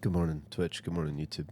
Good morning, Twitch. Good morning, YouTube.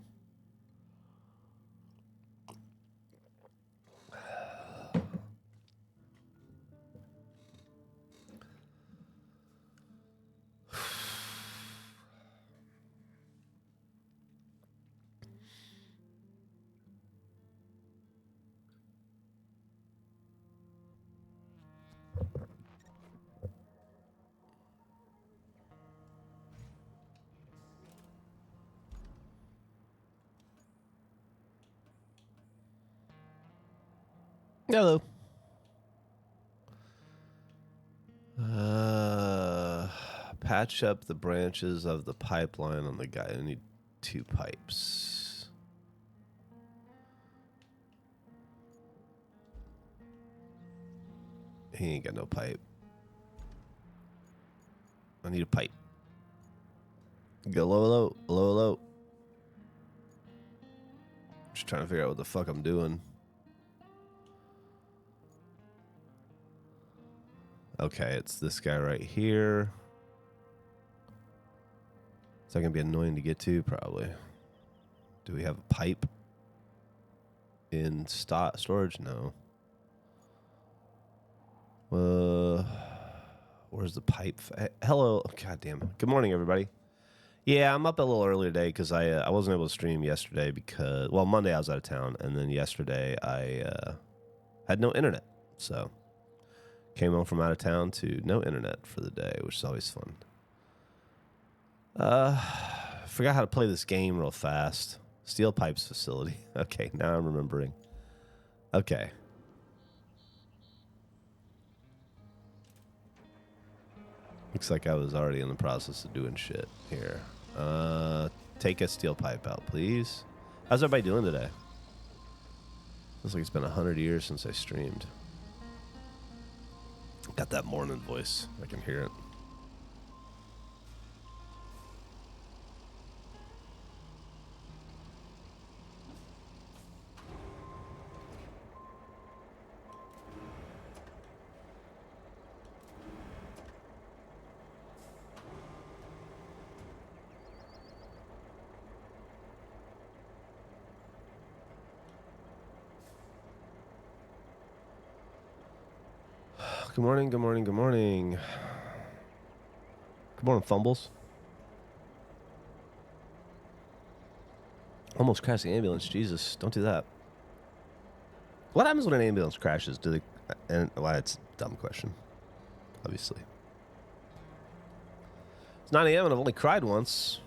Hello. Patch up the branches of the pipeline on the guy. I need 2 pipes. He ain't got no pipe. I need a pipe. Go low. Just trying to figure out what the fuck I'm doing. Okay, it's this guy right here. Is that going to be annoying to get to? Probably. Do we have a pipe in storage? No. Where's the pipe? Hello. Oh, God damn. Good morning, everybody. Yeah, I'm up a little early today because I wasn't able to stream yesterday because, well, Monday I was out of town, and then yesterday I had no internet. So came home from out of town to no internet for the day, which is always fun. Forgot how to play this game real fast. Steel Pipes Facility. Okay, now I'm remembering. Okay. Looks like I was already in the process of doing shit here. Take a steel pipe out, please. How's everybody doing today? Looks like it's been 100 years since I streamed. Got that morning voice. I can hear it. Good morning, good morning, good morning. Good morning, Fumbles. Almost crashed the ambulance. Jesus, don't do that. What happens when an ambulance crashes? Do they... And well, it's a dumb question, obviously. It's 9 a.m. and I've only cried once.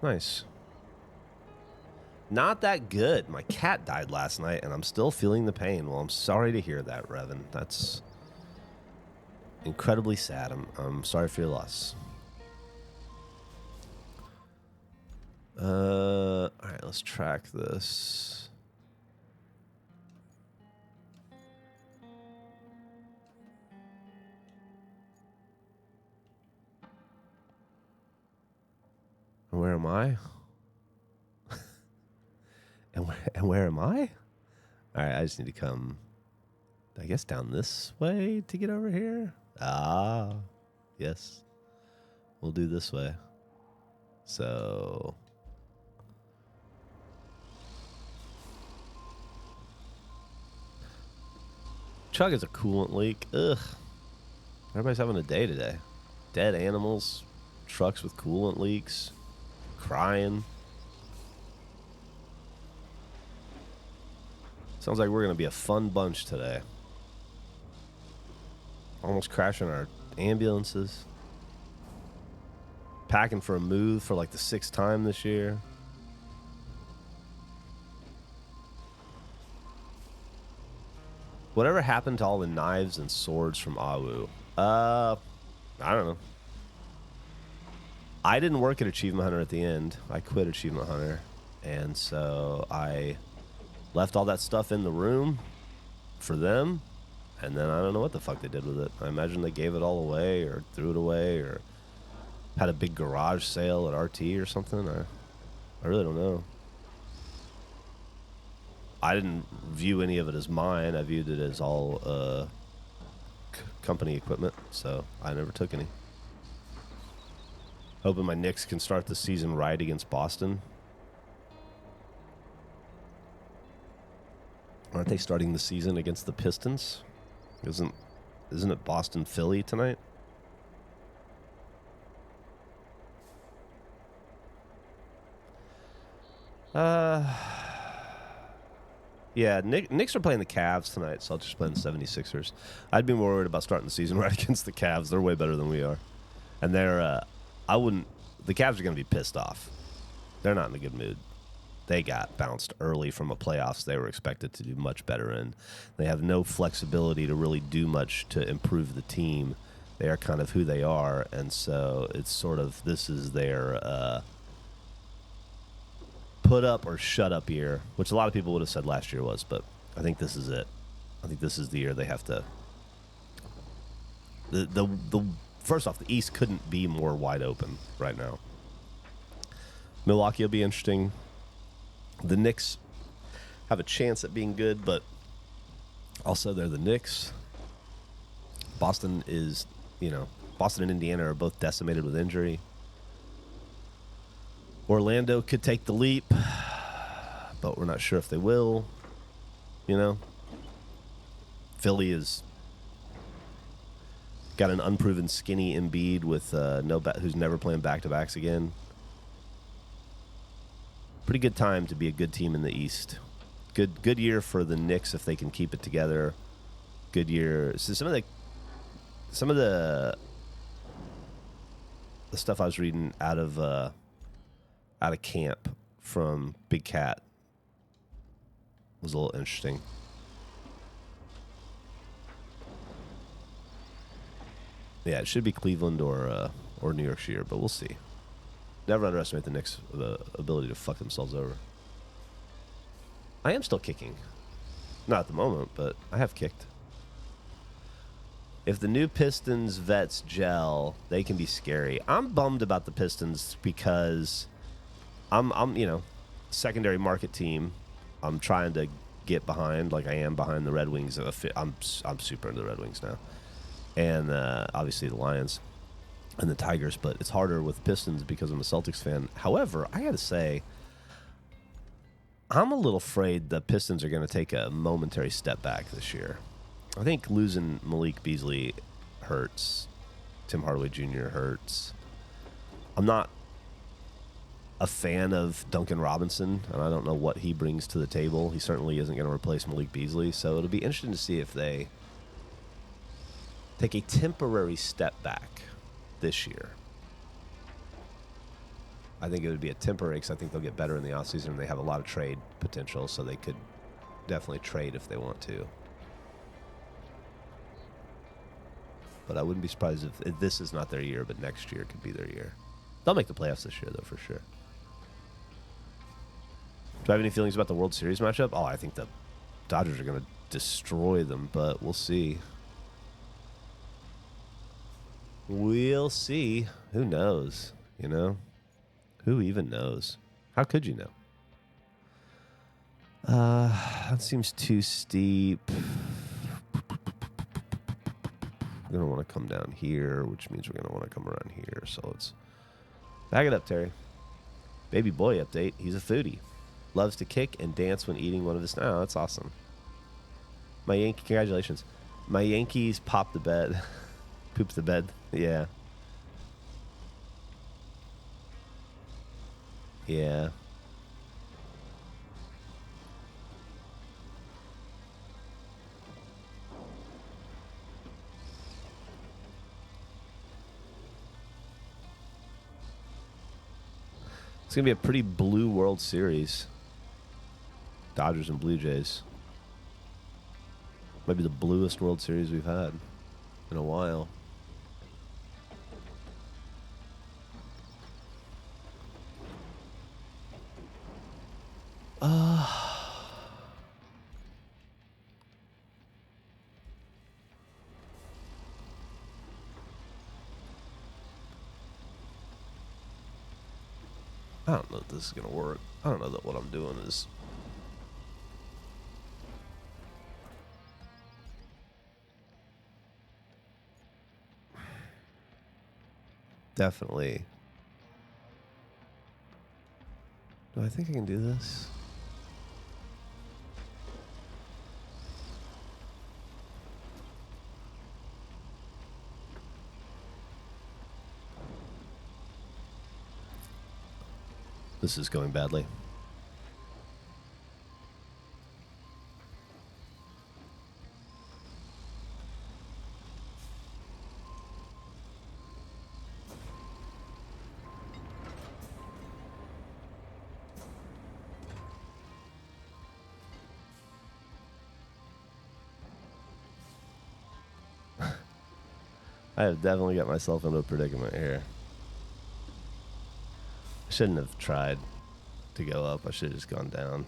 Nice. Not that good. My cat died last night, and I'm still feeling the pain. Well, I'm sorry to hear that, Revan. That's incredibly sad. I'm sorry for your loss. All right, let's track this. And where am I? and where am I? All right, I just need to come, I guess, down this way to get over here. Ah, yes. We'll do this way. So... Chug is a coolant leak. Ugh. Everybody's having a day today. Dead animals, trucks with coolant leaks, crying. Sounds like we're going to be a fun bunch today. Almost crashing our ambulances. Packing for a move for like the 6th time this year. Whatever happened to all the knives and swords from Awu? I don't know. I didn't work at Achievement Hunter at the end. I quit Achievement Hunter. And so I left all that stuff in the room for them. And then I don't know what the fuck they did with it. I imagine they gave it all away or threw it away or had a big garage sale at RT or something. I really don't know. I didn't view any of it as mine. I viewed it as all company equipment, so I never took any. Hoping my Knicks can start the season right against Boston. Aren't they starting the season against the Pistons? Isn't it Boston Philly tonight? Yeah, Knicks are playing the Cavs tonight, so I'll just play the 76ers. I'd be more worried about starting the season right against the Cavs. They're way better than we are. And the Cavs are going to be pissed off. They're not in a good mood. They got bounced early from a playoffs they were expected to do much better in. They have no flexibility to really do much to improve the team. They are kind of who they are, and so it's sort of, this is their put up or shut up year, which a lot of people would have said last year was, but I think this is it. I think this is the year they have to. The first off, the East couldn't be more wide open right now. Milwaukee will be interesting. The Knicks have a chance at being good, but also they're the Knicks. Boston and Indiana are both decimated with injury. Orlando could take the leap, but we're not sure if they will. Philly is got an unproven skinny Embiid with who's never playing back-to-backs again. Pretty good time to be a good team in the East. Good year for the Knicks if they can keep it together. Good year. So some of the stuff I was reading out of camp from Big Cat was a little interesting. Yeah, it should be Cleveland or New York's year, but we'll see. Never underestimate the Knicks' ability to fuck themselves over. I am still kicking. Not at the moment, but I have kicked. If the new Pistons vets gel, they can be scary. I'm bummed about the Pistons because I'm secondary market team. I'm trying to get behind, like I am behind the Red Wings. I'm super into the Red Wings now, and obviously the Lions and the Tigers. But it's harder with Pistons because I'm a Celtics fan. However, I got to say, I'm a little afraid the Pistons are going to take a momentary step back this year. I think losing Malik Beasley hurts. Tim Hardaway Jr. hurts. I'm not a fan of Duncan Robinson, and I don't know what he brings to the table. He certainly isn't going to replace Malik Beasley, so it'll be interesting to see if they take a temporary step back this year. I think it would be a temporary because I think they'll get better in the offseason and they have a lot of trade potential, so they could definitely trade if they want to. But I wouldn't be surprised if this is not their year, but next year could be their year. They'll make the playoffs this year, though, for sure. Do I have any feelings about the World Series matchup? Oh, I think the Dodgers are going to destroy them, but we'll see. We'll see. Who knows, Who even knows? How could you know? That seems too steep. We're going to want to come down here, which means we're going to want to come around here. So let's back it up, Terry. Baby boy update. He's a foodie. Loves to kick and dance when eating one of his... Oh, that's awesome. Congratulations. My Yankees popped the bed. Pooped the bed. Yeah. Yeah. It's going to be a pretty blue World Series. Dodgers and Blue Jays. Might be the bluest World Series we've had in a while. I don't know if this is going to work. I don't know that what I'm doing is... definitely Do I think I can do this? This is going badly. I have definitely got myself into a predicament here. I shouldn't have tried to go up. I should have just gone down.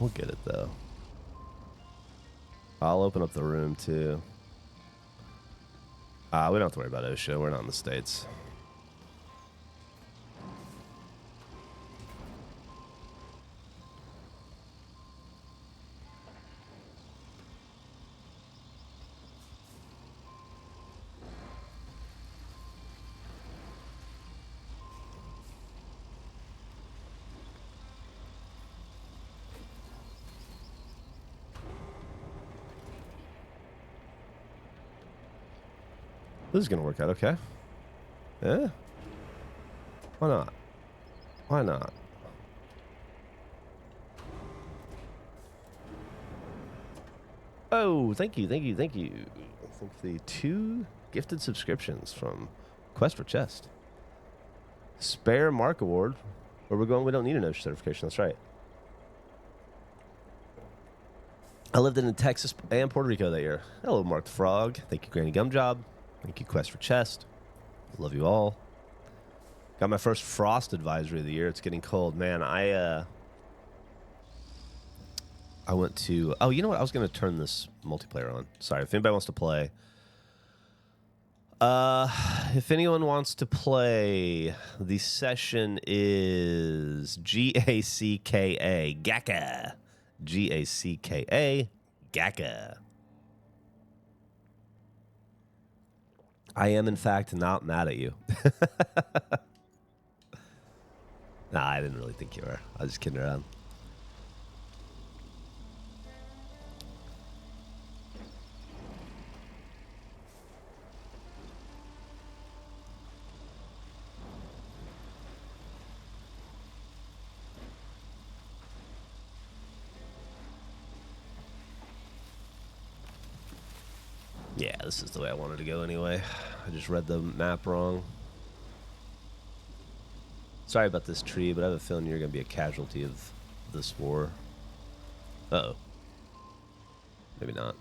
We'll get it, though. I'll open up the room, too. We don't have to worry about OSHA. We're not in the States. This is going to work out okay. Yeah. Why not? Why not? Oh, thank you, thank you, thank you. I think the 2 gifted subscriptions from Quest for Chest. Spare Mark Award. Where we're going, we don't need an OSHA certification. That's right. I lived in Texas and Puerto Rico that year. Hello, Mark the Frog. Thank you, Granny Gumjob. Thank you, Quest for Chest. Love you all. Got my first frost advisory of the year. It's getting cold. Man, I went to... Oh, you know what? I was going to turn this multiplayer on. Sorry, if anybody wants to play. If anyone wants to play, the session is G-A-C-K-A. Gaka. G-A-C-K-A. Gaka. I am, in fact, not mad at you. Nah, I didn't really think you were. I was just kidding around. Yeah, this is the way I wanted to go anyway. I just read the map wrong. Sorry about this tree, but I have a feeling you're going to be a casualty of this war. Uh-oh. Maybe not.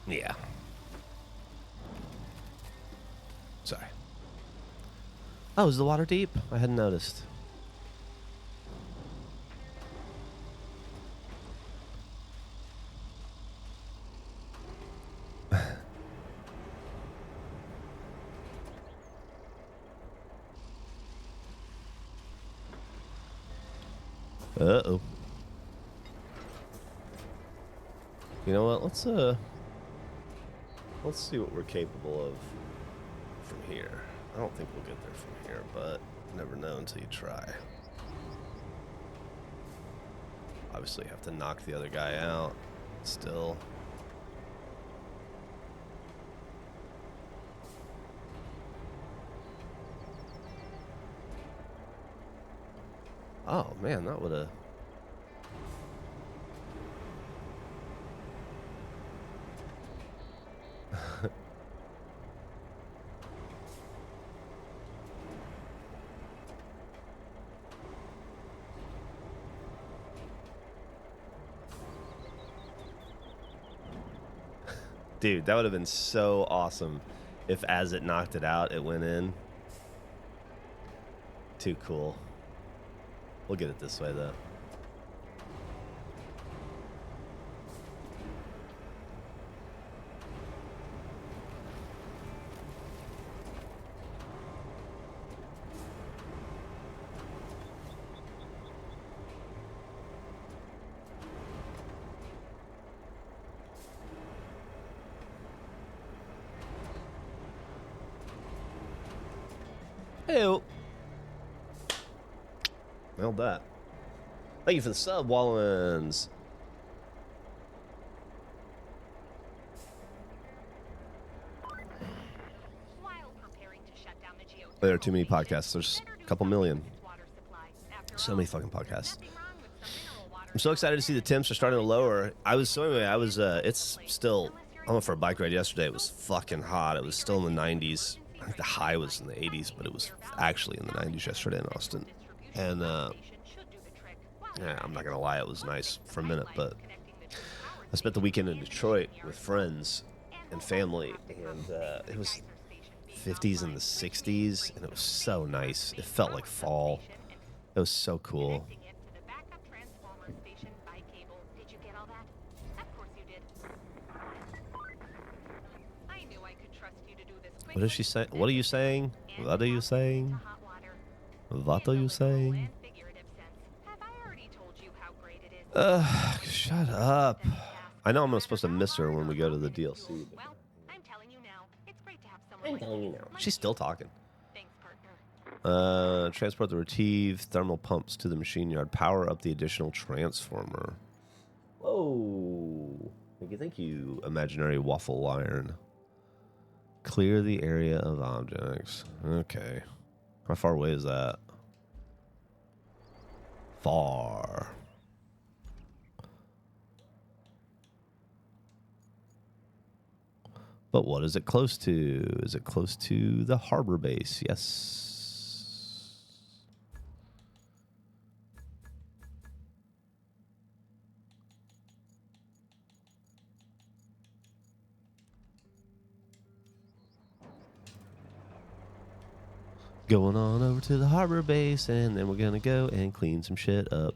Yeah. Sorry. Oh, is the water deep? I hadn't noticed. Uh-oh. You know what? Let's see what we're capable of from here. I don't think we'll get there from here, but you never know until you try. Obviously, you have to knock the other guy out still. Oh, man, that would have... Dude, that would have been so awesome if as it knocked it out, it went in. Too cool. We'll get it this way, though. Ew. Nailed that. Thank you for the sub, Wallens. There are too many podcasts. There's a couple million. So many fucking podcasts. I'm so excited to see the temps are starting to lower. It's still, I went for a bike ride yesterday. It was fucking hot. It was still in the 90s. I think the high was in the 80s, but it was actually in the 90s yesterday in Austin. And, yeah, I'm not going to lie, it was nice for a minute, but I spent the weekend in Detroit with friends and family, and it was 50s and the 60s, and it was so nice. It felt like fall. It was so cool. What is she saying? What are you saying? What are you saying? What are you saying? Shut up. I know I'm not supposed to miss her when we go to the DLC. Well, I'm telling you now. It's great to have someone. I'm telling you now. She's still talking. Thanks, partner. Transport the retrieve thermal pumps to the machine yard. Power up the additional transformer. Whoa. Thank you, imaginary waffle iron. Clear the area of objects. Okay. How far away is that? Far. But what is it close to? Is it close to the harbor base? Yes. Going on over to the harbor base, and then we're going to go and clean some shit up.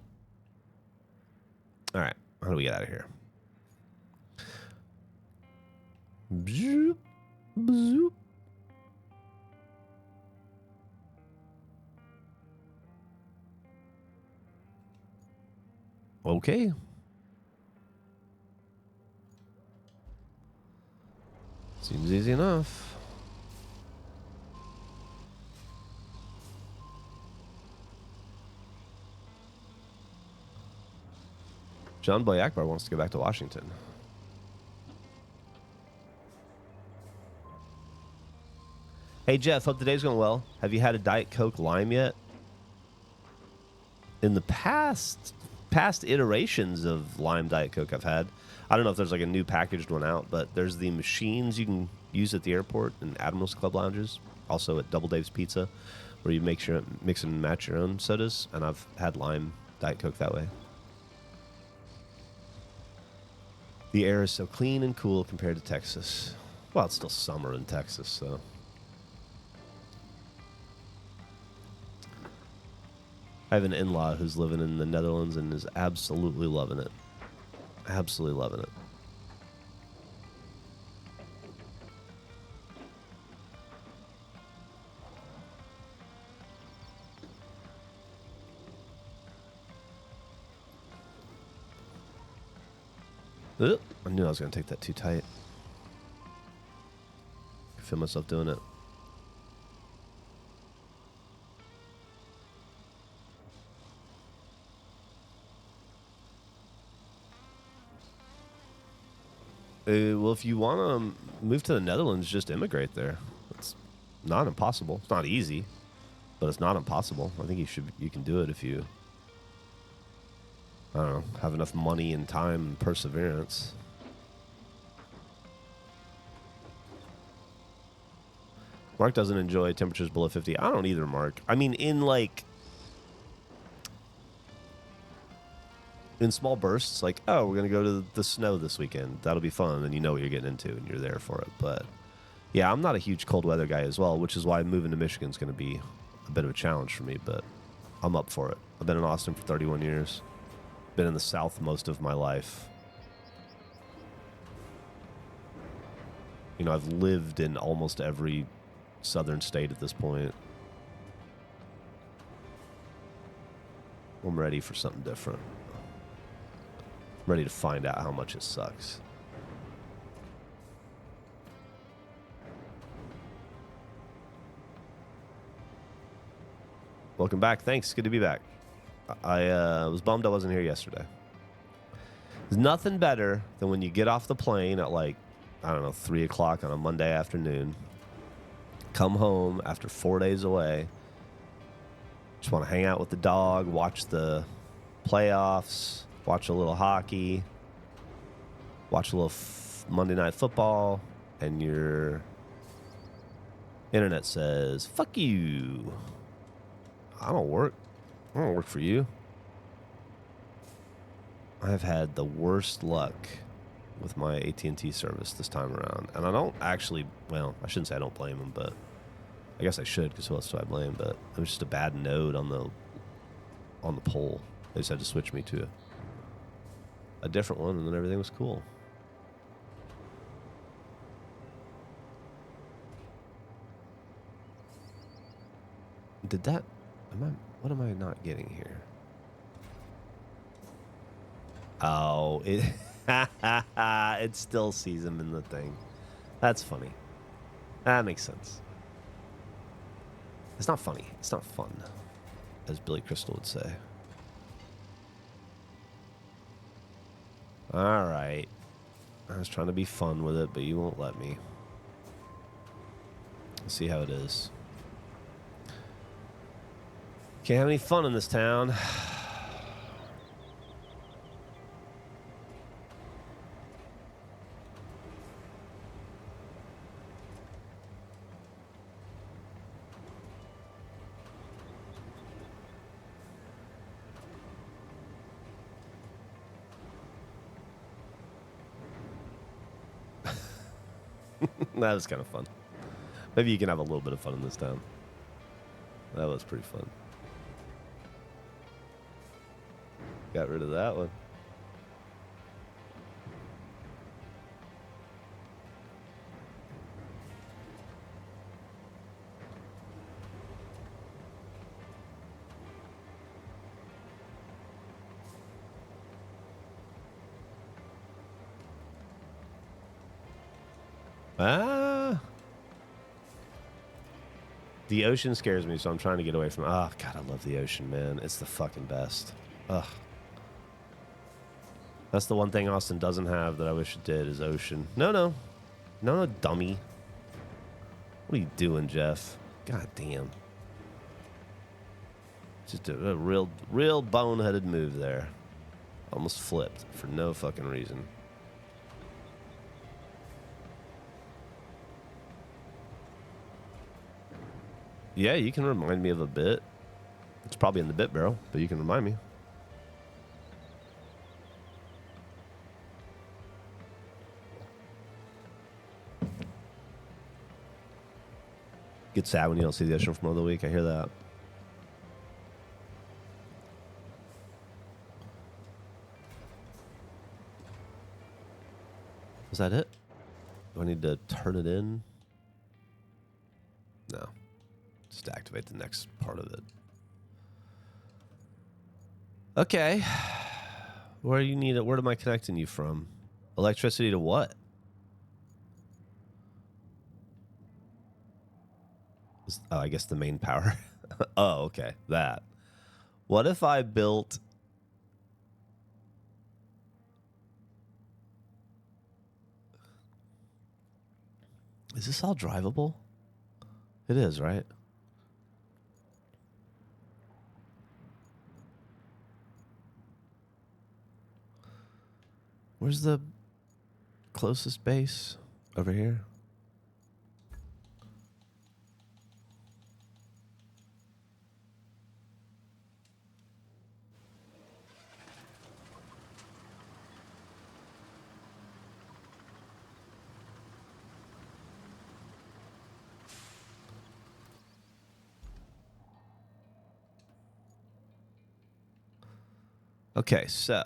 All right. How do we get out of here? Zoop, zoop. Okay. Seems easy enough. John Boy Akbar wants to go back to Washington. Hey, Geoff, hope the day's going well. Have you had a Diet Coke Lime yet? In the past iterations of Lime Diet Coke I've had, I don't know if there's like a new packaged one out, but there's the machines you can use at the airport and Admiral's Club lounges, also at Double Dave's Pizza, where you mix and match your own sodas, and I've had Lime Diet Coke that way. The air is so clean and cool compared to Texas. Well, it's still summer in Texas, so. I have an in-law who's living in the Netherlands and is absolutely loving it. Absolutely loving it. I knew I was going to take that too tight. I feel myself doing it. Well, if you want to move to the Netherlands, just immigrate there. It's not impossible. It's not easy, but it's not impossible. I think you can do it if you, I don't know, have enough money and time and perseverance. Mark doesn't enjoy temperatures below 50. I don't either, Mark. I mean, in small bursts, like, oh, we're going to go to the snow this weekend. That'll be fun. And you know what you're getting into and you're there for it. But yeah, I'm not a huge cold weather guy as well, which is why moving to Michigan is going to be a bit of a challenge for me, but I'm up for it. I've been in Austin for 31 years. Been in the South most of my life. You know, I've lived in almost every southern state at this point. I'm ready for something different. I'm ready to find out how much it sucks. Welcome back. Thanks. Good to be back. I was bummed I wasn't here yesterday. There's nothing better than when you get off the plane at like, I don't know, 3 o'clock on a Monday afternoon. Come home after 4 days away. Just want to hang out with the dog, watch the playoffs, watch a little hockey, watch a little Monday Night Football, and your internet says, fuck you. I don't work for you. I've had the worst luck with my AT&T service this time around. And I don't actually, well, I shouldn't say I don't blame them, but I guess I should, because who else do I blame? But it was just a bad node on the pole. They just had to switch me to a different one, and then everything was cool. Did that... what am I not getting here? Oh, it still sees him in the thing. That's funny. That makes sense. It's not funny. It's not fun, as Billy Crystal would say. All right. I was trying to be fun with it, but you won't let me. Let's see how it is. Can't have any fun in this town. That was kind of fun. Maybe you can have a little bit of fun in this town. That was pretty fun. Got rid of that one. The ocean scares me, so I'm trying to get away from it. Oh, God, I love the ocean, man. It's the fucking best. Ugh. That's the one thing Austin doesn't have that I wish it did is ocean. No, dummy. What are you doing, Geoff? God damn. Just a real boneheaded move there. Almost flipped for no fucking reason. Yeah, you can remind me of a bit. It's probably in the bit barrel, but you can remind me. Get sad when you don't see the ocean from another week. I hear that. Was that it? Do I need to turn it in? No. Just activate the next part of it. Okay. Where do you need it? Where am I connecting you from? Electricity to what? Oh, I guess the main power. Oh, okay. That. What if I built... Is this all drivable? It is, right? Where's the closest base? Over here? Okay, so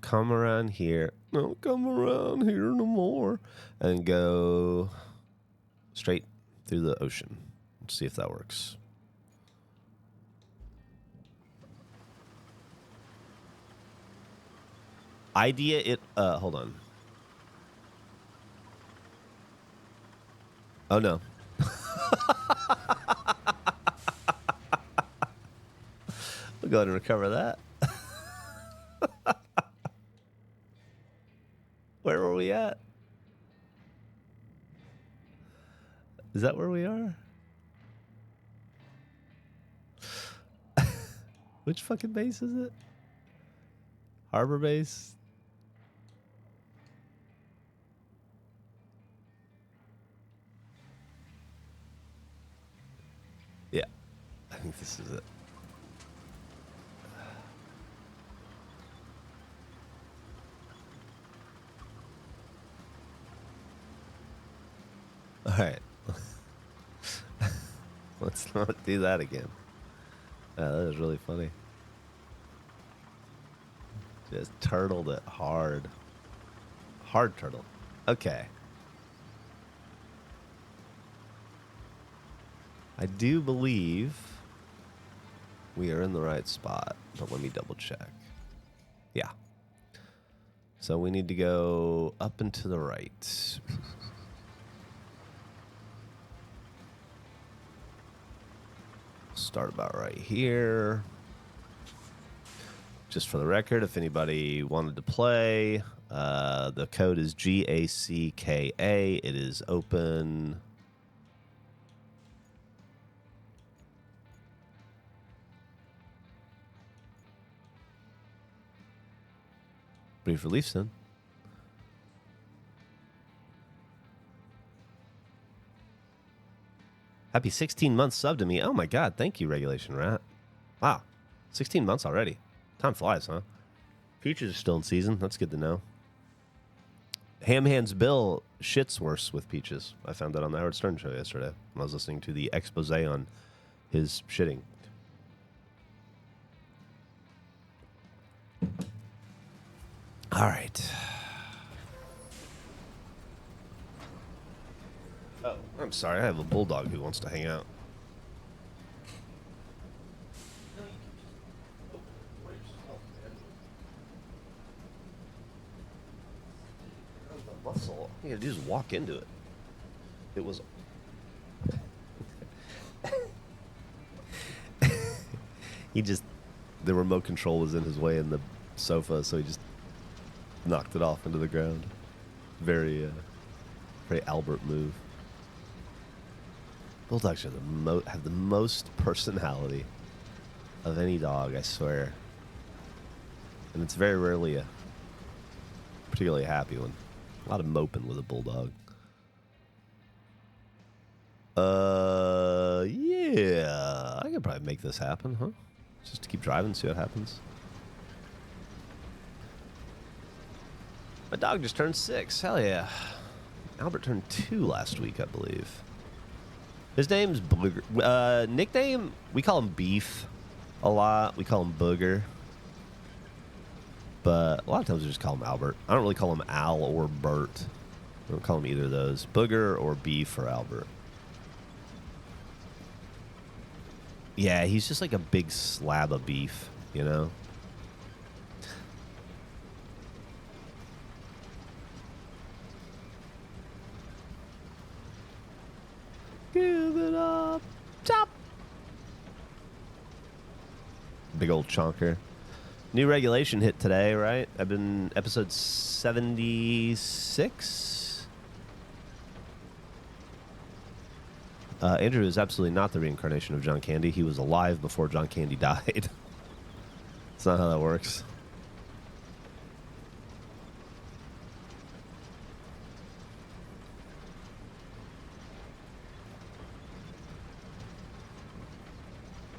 come around here. No, come around here no more. And go straight through the ocean. Let's see if that works. Idea it. Hold on. Oh, no. go ahead and recover that. Where were we at? Is that where we are? Which fucking base is it? Harbor base? Yeah, I think this is it. All right. Let's not do that again. That was really funny. Just turtled it hard. Hard turtle. Okay. I do believe we are in the right spot, but let me double check. Yeah. So we need to go up and to the right. Start about right here. Just for the record, if anybody wanted to play, the code is GACKA. It is open. Brief relief soon. Happy 16 months sub to me. Oh my God. Thank you, Regulation Rat. Wow. 16 months already. Time flies, huh? Peaches are still in season. That's good to know. Ham Hands Bill shits worse with Peaches. I found that on the Howard Stern show yesterday when I was listening to the expose on his shitting. All right. Oh, I'm sorry. I have a bulldog who wants to hang out. Muscle. You gotta just walk into it. It was. The remote control was in his way in the sofa, so he just knocked it off into the ground. Very Albert move. Bulldogs are have the most personality of any dog, I swear. And it's very rarely a particularly happy one. A lot of moping with a bulldog. Yeah. I could probably make this happen, huh? Just to keep driving, see what happens. My dog just turned 6. Hell yeah. Albert turned 2 last week, I believe. His name's Booger. Nickname, we call him Beef a lot. We call him Booger. But a lot of times we just call him Albert. I don't really call him Al or Bert. I don't call him either of those. Booger or Beef or Albert. Yeah, he's just like a big slab of beef, you know? Give it up. Chop. Big old chonker. New regulation hit today, right? I've been episode 76. Andrew is absolutely not the reincarnation of John Candy. He was alive before John Candy died. That's not how that works.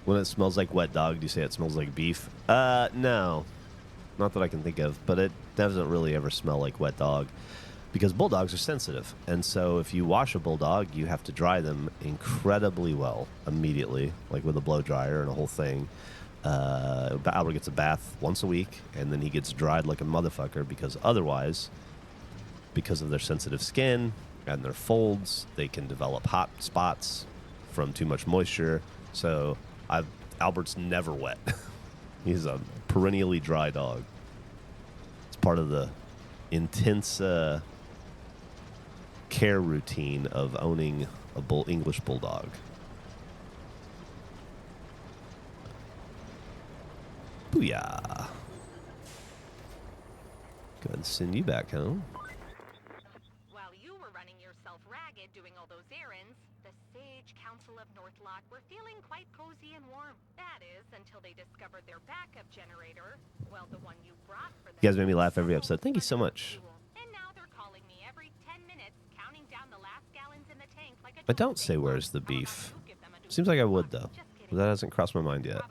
When it smells like wet dog, do you say it smells like beef? No. Not that I can think of, but it doesn't really ever smell like wet dog because bulldogs are sensitive. And so if you wash a bulldog, you have to dry them incredibly well immediately, like with a blow dryer and a whole thing. Albert gets a bath once a week, and then he gets dried like a motherfucker because otherwise, because of their sensitive skin and their folds, they can develop hot spots from too much moisture. So Albert's never wet. He's a perennially dry dog. It's part of the intense care routine of owning a English bulldog. Booyah. Go ahead and send you back home. While you were running yourself ragged doing all those errands, the Sage Council of Northlock were feeling quite cozy and warm. That is, until they discovered their backup generator. Well, the one you brought for them. You guys made me laugh every episode. Thank you so much. And now they're calling me every 10 minutes, counting down the last gallons in the tank like a I don't say where's the beef. Seems like I would, though. But that hasn't crossed my mind yet.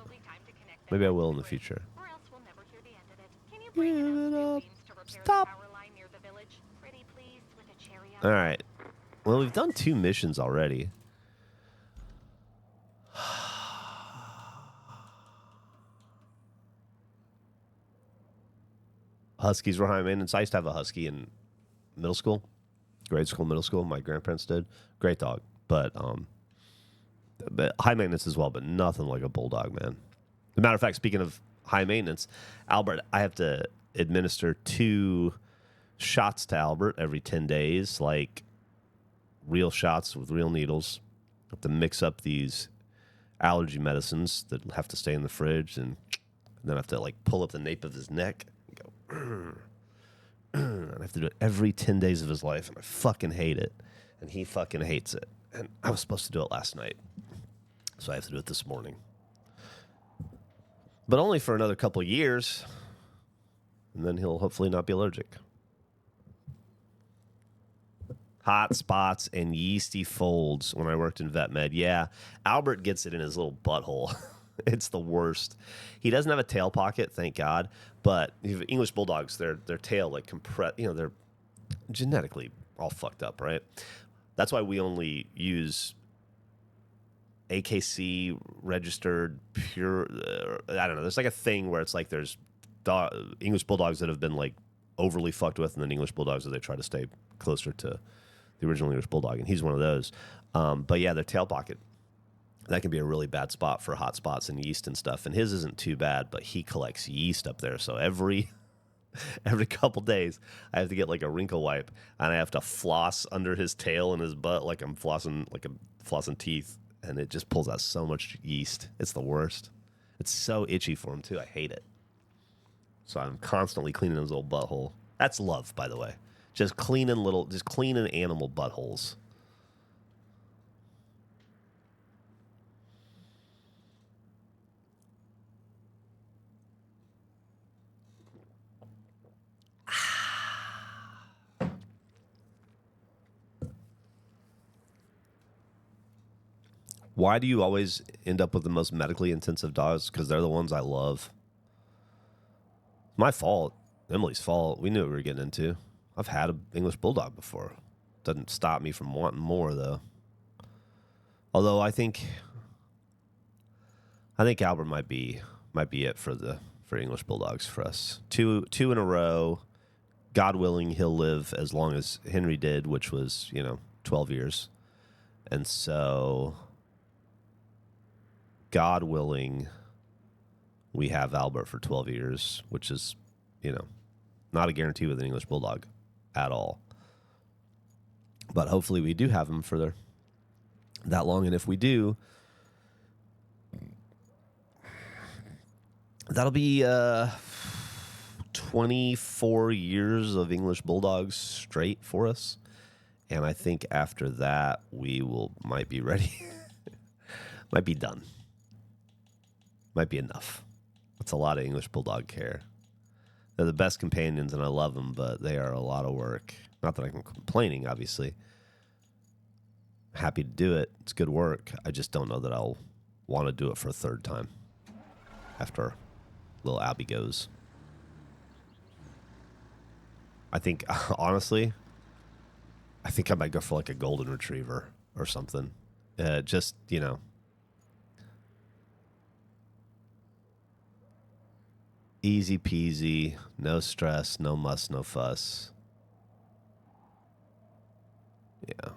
Maybe I will in the future. Give it up. Stop. All right. Well, we've done 2 missions already. Huskies were high maintenance. I used to have a husky in middle school, grade school, middle school. My grandparents did. Great dog, but high maintenance as well, but nothing like a bulldog, man. As a matter of fact, speaking of high maintenance, Albert, I have to administer 2 shots to Albert every 10 days, like real shots with real needles. I have to mix up these allergy medicines that have to stay in the fridge, and then I have to like pull up the nape of his neck and go, and I have to do it every 10 days of his life, and I fucking hate it, and he fucking hates it. And I was supposed to do it last night, so I have to do it this morning. But only for another couple of years, and then he'll hopefully not be allergic. Hot spots and yeasty folds when I worked in vet med. Yeah, Albert gets it in his little butthole. It's the worst. He doesn't have a tail pocket, thank God. But English bulldogs, their tail like compress. You know, they're genetically all fucked up, right? That's why we only use AKC registered pure. I don't know. There's like a thing where it's like there's English bulldogs that have been like overly fucked with, and then English bulldogs that they try to stay closer to the original English bulldog, and he's one of those. But yeah, their tail pocket, that can be a really bad spot for hot spots and yeast and stuff. And his isn't too bad, but he collects yeast up there. So every couple days, I have to get like a wrinkle wipe, and I have to floss under his tail and his butt like I'm flossing teeth, and it just pulls out so much yeast. It's the worst. It's so itchy for him too. I hate it. So I'm constantly cleaning his little butthole. That's love, by the way. Just cleaning animal buttholes. Why do you always end up with the most medically intensive dogs? Because they're the ones I love. My fault. Emily's fault. We knew what we were getting into. I've had an English bulldog before. Doesn't stop me from wanting more, though. Although I think Albert might be it for English bulldogs for us. Two in a row. God willing, he'll live as long as Henry did, which was 12 years, and so God willing, we have Albert for 12 years, which is not a guarantee with an English bulldog at all. But hopefully we do have him for that long, and if we do, that'll be 24 years of English bulldogs straight for us. And I think after that, might be ready. Might be done. Might be enough. That's a lot of English bulldog care. They're the best companions, and I love them, but they are a lot of work. Not that I'm complaining, obviously. Happy to do it. It's good work. I just don't know that I'll want to do it for a third time after little Abby goes. I think, honestly, I might go for like a golden retriever or something. Easy peasy, no stress, no muss, no fuss. Yeah.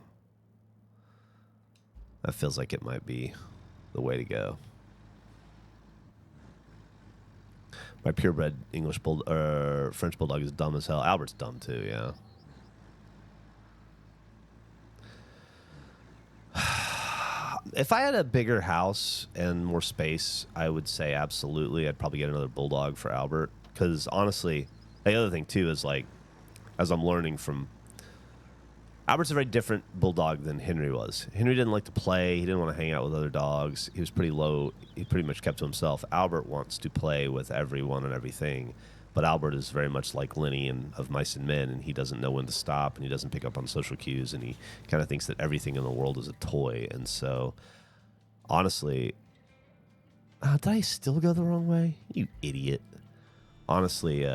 That feels like it might be the way to go. My purebred French bulldog is dumb as hell. Albert's dumb too, yeah. If I had a bigger house and more space, I would say absolutely. I'd probably get another bulldog for Albert. Because honestly, the other thing too is like, as I'm learning from Albert's a very different bulldog than Henry was. Henry didn't like to play. He didn't want to hang out with other dogs. He was pretty low. He pretty much kept to himself. Albert wants to play with everyone and everything. But Albert is very much like Lenny and of Mice and Men, and he doesn't know when to stop, and he doesn't pick up on social cues, and he kind of thinks that everything in the world is a toy. And so, honestly, did I still go the wrong way? You idiot. Honestly,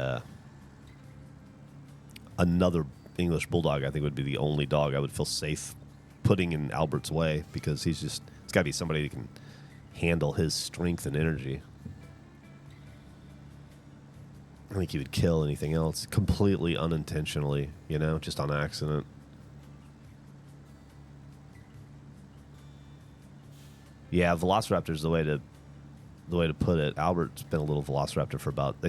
another English bulldog I think would be the only dog I would feel safe putting in Albert's way, because it's got to be somebody who can handle his strength and energy. I think he would kill anything else completely unintentionally, just on accident. Yeah, Velociraptor's the way to put it. Albert's been a little Velociraptor for about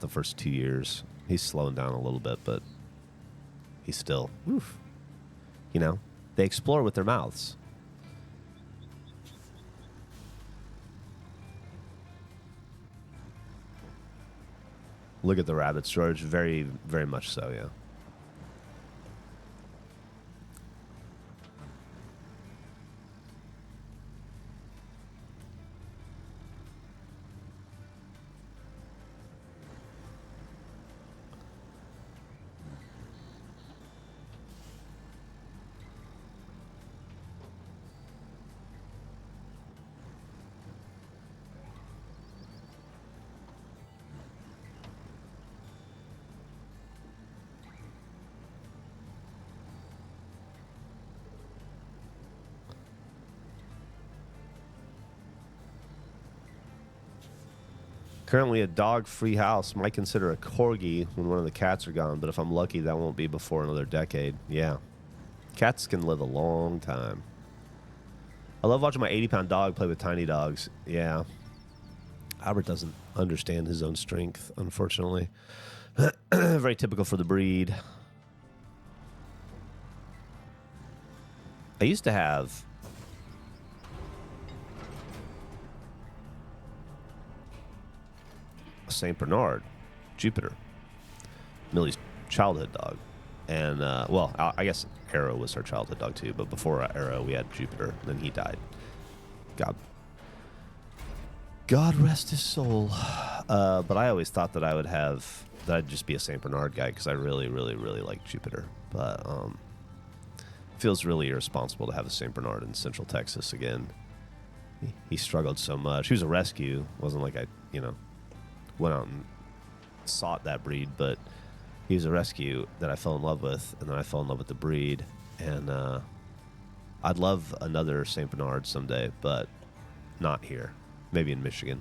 the first 2 years. He's slowing down a little bit, but he's still, oof. They explore with their mouths. Look at the rabbits, George. Very, very much so, yeah. Currently a dog-free house. Might consider a corgi when one of the cats are gone, but if I'm lucky, that won't be before another decade. Yeah. Cats can live a long time. I love watching my 80-pound dog play with tiny dogs. Yeah. Albert doesn't understand his own strength, unfortunately. Very typical for the breed. I used to have a St. Bernard, Jupiter, Millie's childhood dog. And, I guess Arrow was her childhood dog too, but before Arrow, we had Jupiter, then he died. God rest his soul. But I always thought that I'd just be a St. Bernard guy, because I really, really, really like Jupiter. But it feels really irresponsible to have a St. Bernard in Central Texas again. He struggled so much. He was a rescue. It wasn't like I, went out and sought that breed, but he was a rescue that I fell in love with, and then I fell in love with the breed. And I'd love another St. Bernard someday, but not here. Maybe in Michigan.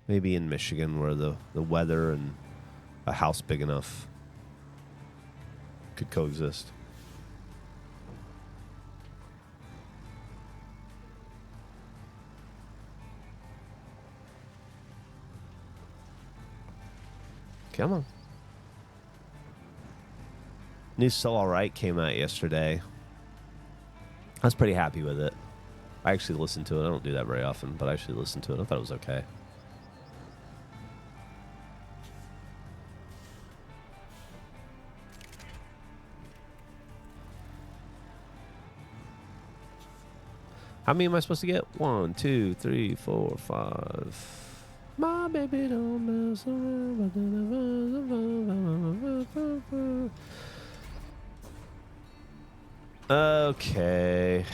Maybe in Michigan, where the weather and a house big enough could coexist. Come on. New So Alright came out yesterday. I was pretty happy with it. I actually listened to it. I don't do that very often, but I actually listened to it. I thought it was okay. How many am I supposed to get? 1, 2, 3, 4, 5. My baby don't mess around. Okay.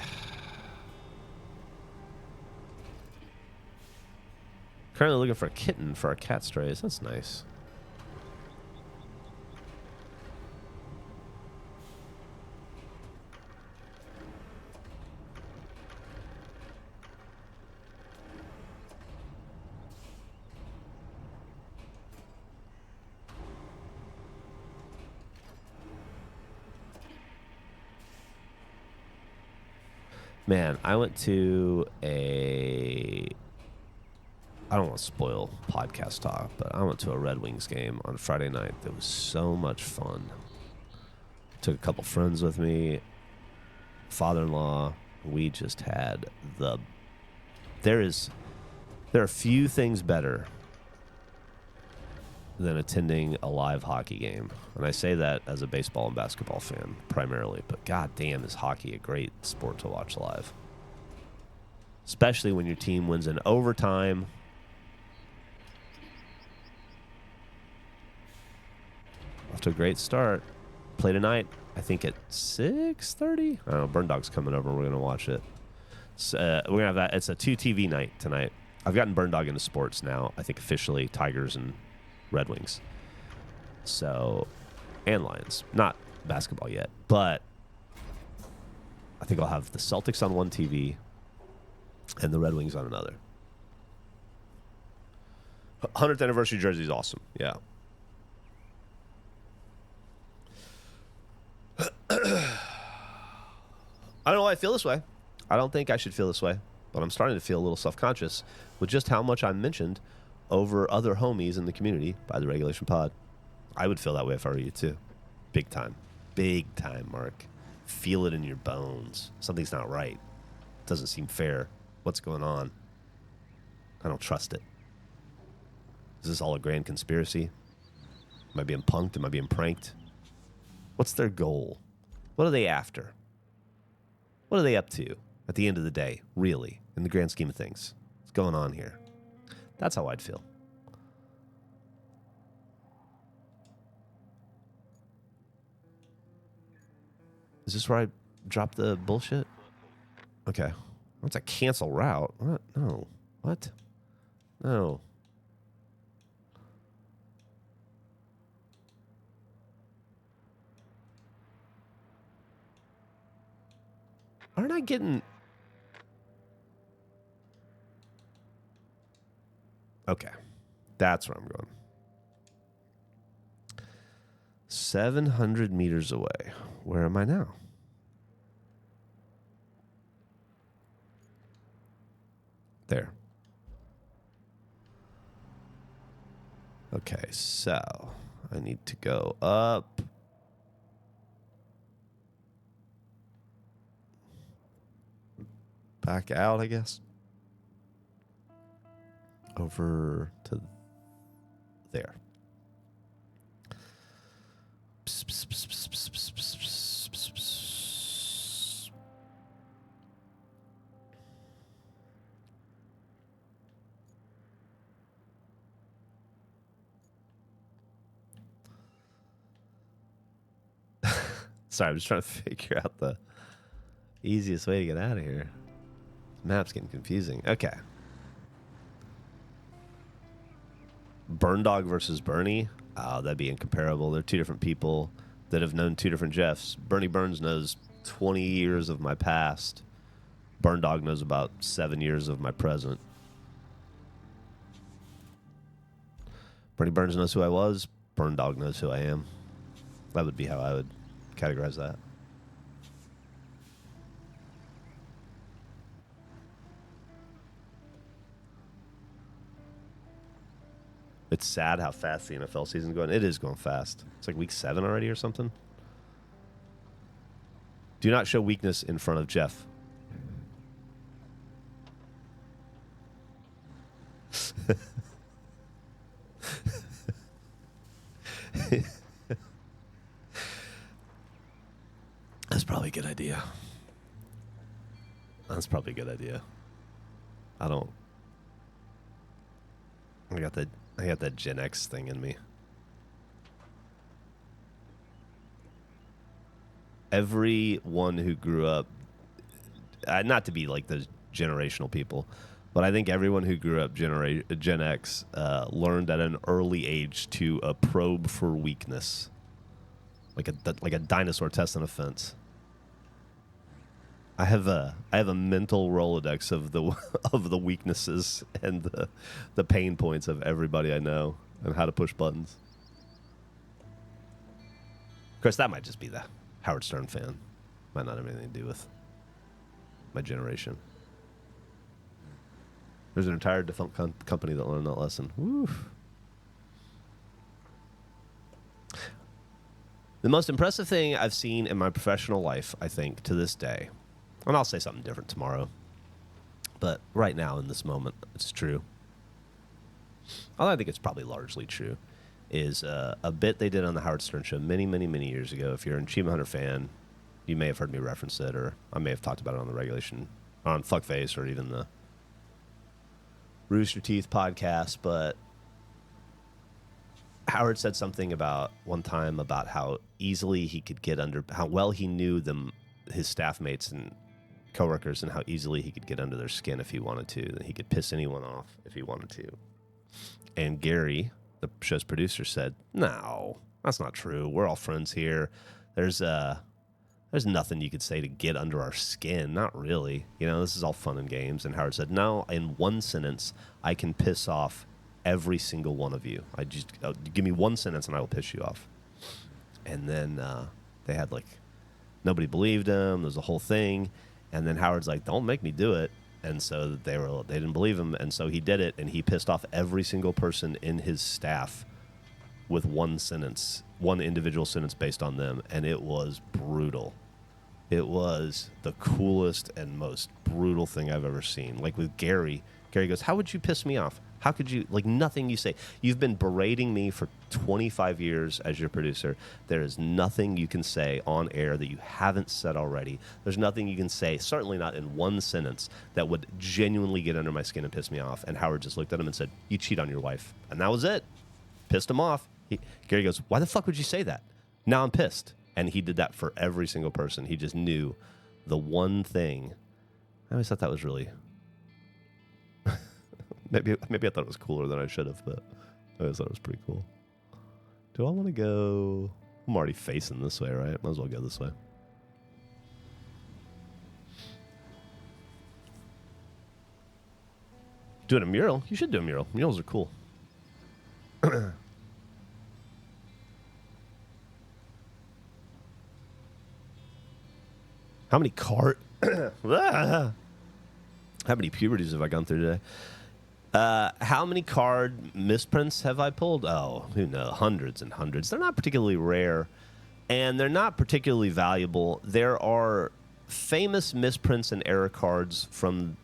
Currently looking for a kitten for our cat strays. That's nice. Man, I went to I don't want to spoil podcast talk, but I went to a Red Wings game on Friday night. That was so much fun. Took a couple friends with me. Father-in-law. We just had the... There are few things better than attending a live hockey game. And I say that as a baseball and basketball fan primarily, but god damn is hockey a great sport to watch live. Especially when your team wins in overtime. Off to a great start. Play tonight, I think at 6:30. I don't know, Burn Dog's coming over. We're going to watch it. We're going to have that. It's a 2 TV night tonight. I've gotten Burn Dog into sports now. I think officially Tigers and Red Wings. So, and Lions. Not basketball yet, but I think I'll have the Celtics on one TV and the Red Wings on another. 100th anniversary jersey is awesome. Yeah. I don't know why I feel this way. I don't think I should feel this way, but I'm starting to feel a little self-conscious with just how much I'm mentioned over other homies in the community by the Regulation Pod. I would feel that way if I were you too. Big time. Big time, Mark. Feel it in your bones. Something's not right. Doesn't seem fair. What's going on? I don't trust it. Is this all a grand conspiracy? Am I being punked? Am I being pranked? What's their goal? What are they after? What are they up to at the end of the day, really, in the grand scheme of things? What's going on here? That's how I'd feel. Is this where I drop the bullshit? Okay. What's a cancel route? What? No. What? No. Aren't I getting... Okay. That's where I'm going. 700 meters away. Where am I now? There. Okay, so I need to go up. Back out, I guess. Over to there. Sorry, I'm just trying to figure out the easiest way to get out of here. Map's getting confusing. Okay. Burn Dog versus Bernie. Oh, that'd be incomparable. They're two different people that have known two different Geoffs. Bernie Burns knows 20 years of my past. Burn Dog knows about 7 years of my present. Bernie Burns knows who I was. Burn Dog knows who I am. That would be how I would categorize that. It's sad how fast the NFL season's going. It is going fast. It's like week 7 already or something. Do not show weakness in front of Geoff. That's probably a good idea. That's probably a good idea. I got that Gen X thing in me. Everyone who grew up, not to be like those generational people, but I think everyone who grew up Gen X learned at an early age to probe for weakness, like a dinosaur testing a fence. I have a mental Rolodex of the weaknesses and the pain points of everybody I know and how to push buttons. Of course, that might just be the Howard Stern fan. Might not have anything to do with my generation. There's an entire defunct company that learned that lesson. Woo. The most impressive thing I've seen in my professional life, I think, to this day, and I'll say something different tomorrow, but right now in this moment, it's true. Although I think it's probably largely true, is a bit they did on the Howard Stern Show many, many, many years ago. If you're an Achievement Hunter fan, you may have heard me reference it, or I may have talked about it on the regulation, on Fuckface, or even the Rooster Teeth podcast, but Howard said something about one time about how easily he could get under, how well he knew them, his staff mates and coworkers, and how easily he could get under their skin if he wanted to. That he could piss anyone off if he wanted to. And Gary, the show's producer, said, "No, that's not true. We're all friends here. There's nothing you could say to get under our skin. Not really. You know, this is all fun and games." And Howard said, "No, in one sentence, I can piss off every single one of you. Give me one sentence and I will piss you off." And then they had nobody believed him. There's a whole thing. And then Howard's like, "Don't make me do it." And so they didn't believe him. And so he did it, and he pissed off every single person in his staff with one sentence, one individual sentence based on them. And it was brutal. It was the coolest and most brutal thing I've ever seen. Like with Gary goes, "How would you piss me off? How could you, nothing you say. You've been berating me for 25 years as your producer. There is nothing you can say on air that you haven't said already. There's nothing you can say, certainly not in one sentence, that would genuinely get under my skin and piss me off." And Howard just looked at him and said, "You cheat on your wife." And that was it. Pissed him off. Gary goes, "Why the fuck would you say that? Now I'm pissed." And he did that for every single person. He just knew the one thing. I always thought that was really... Maybe I thought it was cooler than I should have, but I always thought it was pretty cool. Do I want to go... I'm already facing this way, right? Might as well go this way. Doing a mural? You should do a mural. Murals are cool. How many how many puberties have I gone through today? How many card misprints have I pulled? Oh, who knows? Hundreds and hundreds. They're not particularly rare, and they're not particularly valuable. There are famous misprints and error cards from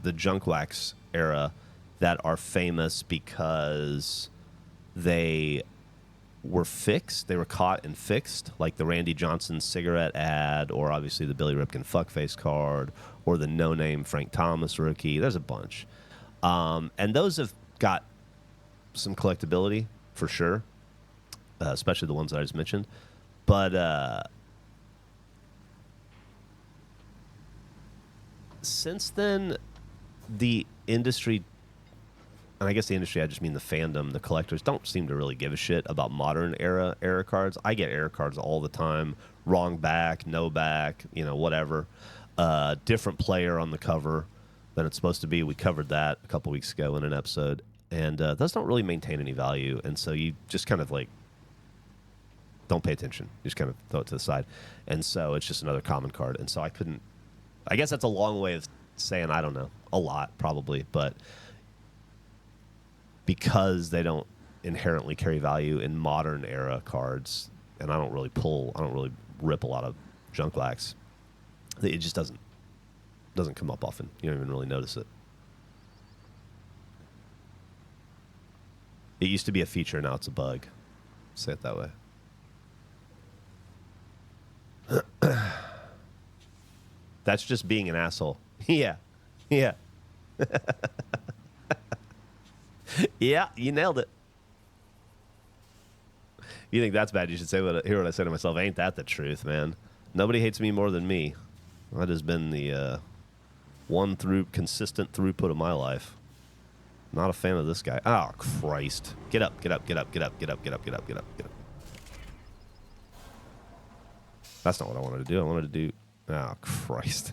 the junk wax era that are famous because they were fixed. They were caught and fixed, like the Randy Johnson cigarette ad, or obviously the Billy Ripken fuckface card, or the no-name Frank Thomas rookie. There's a bunch. And those have got some collectability for sure, especially the ones that I just mentioned. But since then, the industry, and I guess the industry, I just mean the fandom, the collectors, don't seem to really give a shit about modern era error cards. I get error cards all the time. Wrong back, no back, whatever. Different player on the cover than it's supposed to be. We covered that a couple weeks ago in an episode. And those don't really maintain any value. And so you just kind of don't pay attention. You just kind of throw it to the side. And so it's just another common card. And so I guess that's a long way of saying, I don't know, a lot probably. But because they don't inherently carry value in modern era cards, and I don't really rip a lot of junk wax, it just doesn't come up often. You don't even really notice it. It used to be a feature, now it's a bug. Say it that way. That's just being an asshole. Yeah. Yeah, you nailed it. You think that's bad? You should hear what I say to myself. Ain't that the truth, man? Nobody hates me more than me. That has been the consistent throughput of my life. Not a fan of this guy. Oh, Christ. Get up. That's not what I wanted to do. I wanted to do... Oh, Christ.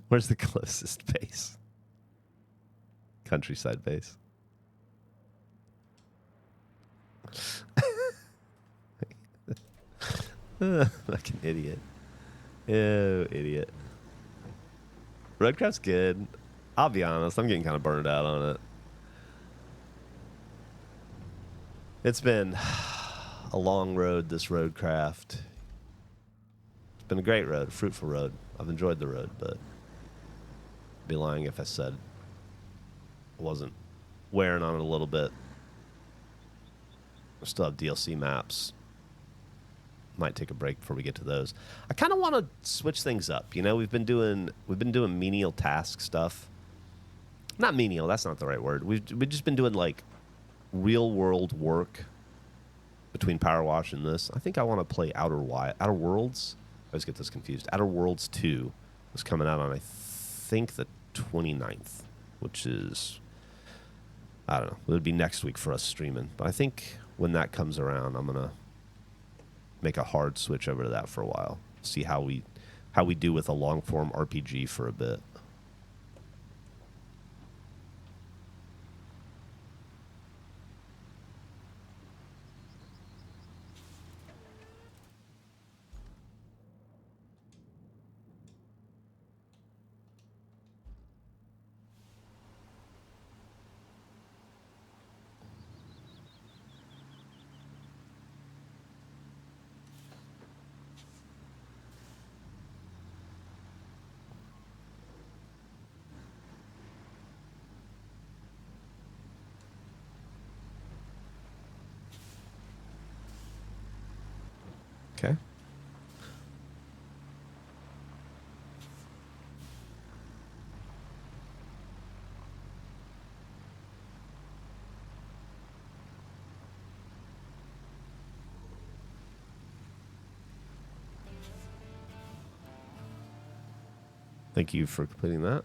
Where's the closest base? Countryside base. Like an idiot. Oh, idiot. Roadcrat's good. I'll be honest, I'm getting kind of burned out on it. It's been a long road, this Roadcraft. It's been a great road, a fruitful road. I've enjoyed the road, but I'd be lying if I said I wasn't wearing on it a little bit. I still have DLC maps. Might take a break before we get to those. I kind of want to switch things up. You know, we've been doing menial task stuff. Not menial, that's not the right word. We've just been doing like real world work between Power Wash and this. I think I want to play Outer Worlds. I always get this confused. Outer Worlds 2 is coming out on, I think, the 29th, which is, I don't know, it would be next week for us streaming. But I think when that comes around, I'm going to make a hard switch over to that for a while. See how we do with a long form RPG for a bit. Okay. Thank you for completing that.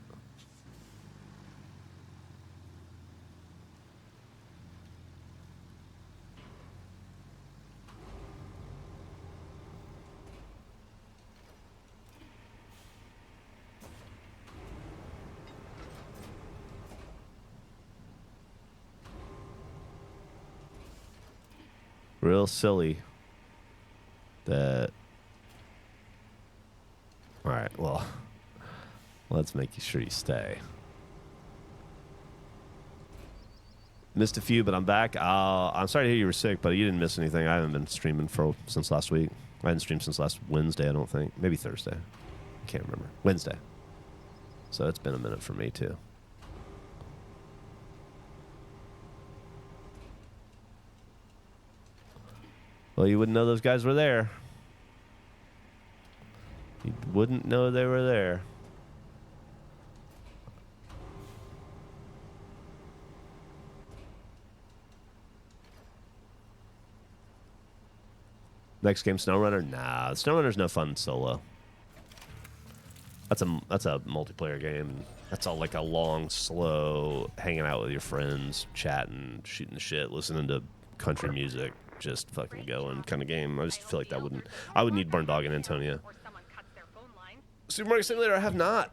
Real silly that. All right, well, let's make sure you stay. Missed a few, but I'm back. I'm sorry to hear you were sick, but you didn't miss anything. I haven't been streaming since last week. I hadn't streamed since last Wednesday, I don't think. Maybe Thursday. I can't remember. Wednesday. So it's been a minute for me, too. Well, you wouldn't know those guys were there. You wouldn't know they were there. Next game, SnowRunner? Nah, SnowRunner's no fun solo. That's a multiplayer game. That's all like a long, slow, hanging out with your friends, chatting, shooting the shit, listening to country music, just fucking going kind of game. I just feel like I would need Burn Dog and Antonia. Super Mario Simulator, I have not.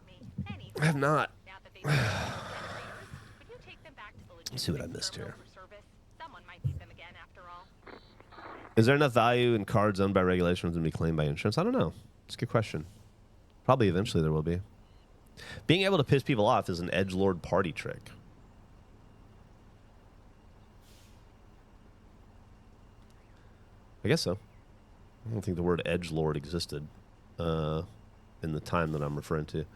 Let's see what I missed here. Is there enough value in cards owned by regulation for them to be claimed by insurance? I don't know. It's a good question. Probably eventually there will be. Being able to piss people off is an edgelord party trick. I guess so. I don't think the word edgelord existed in the time that I'm referring to.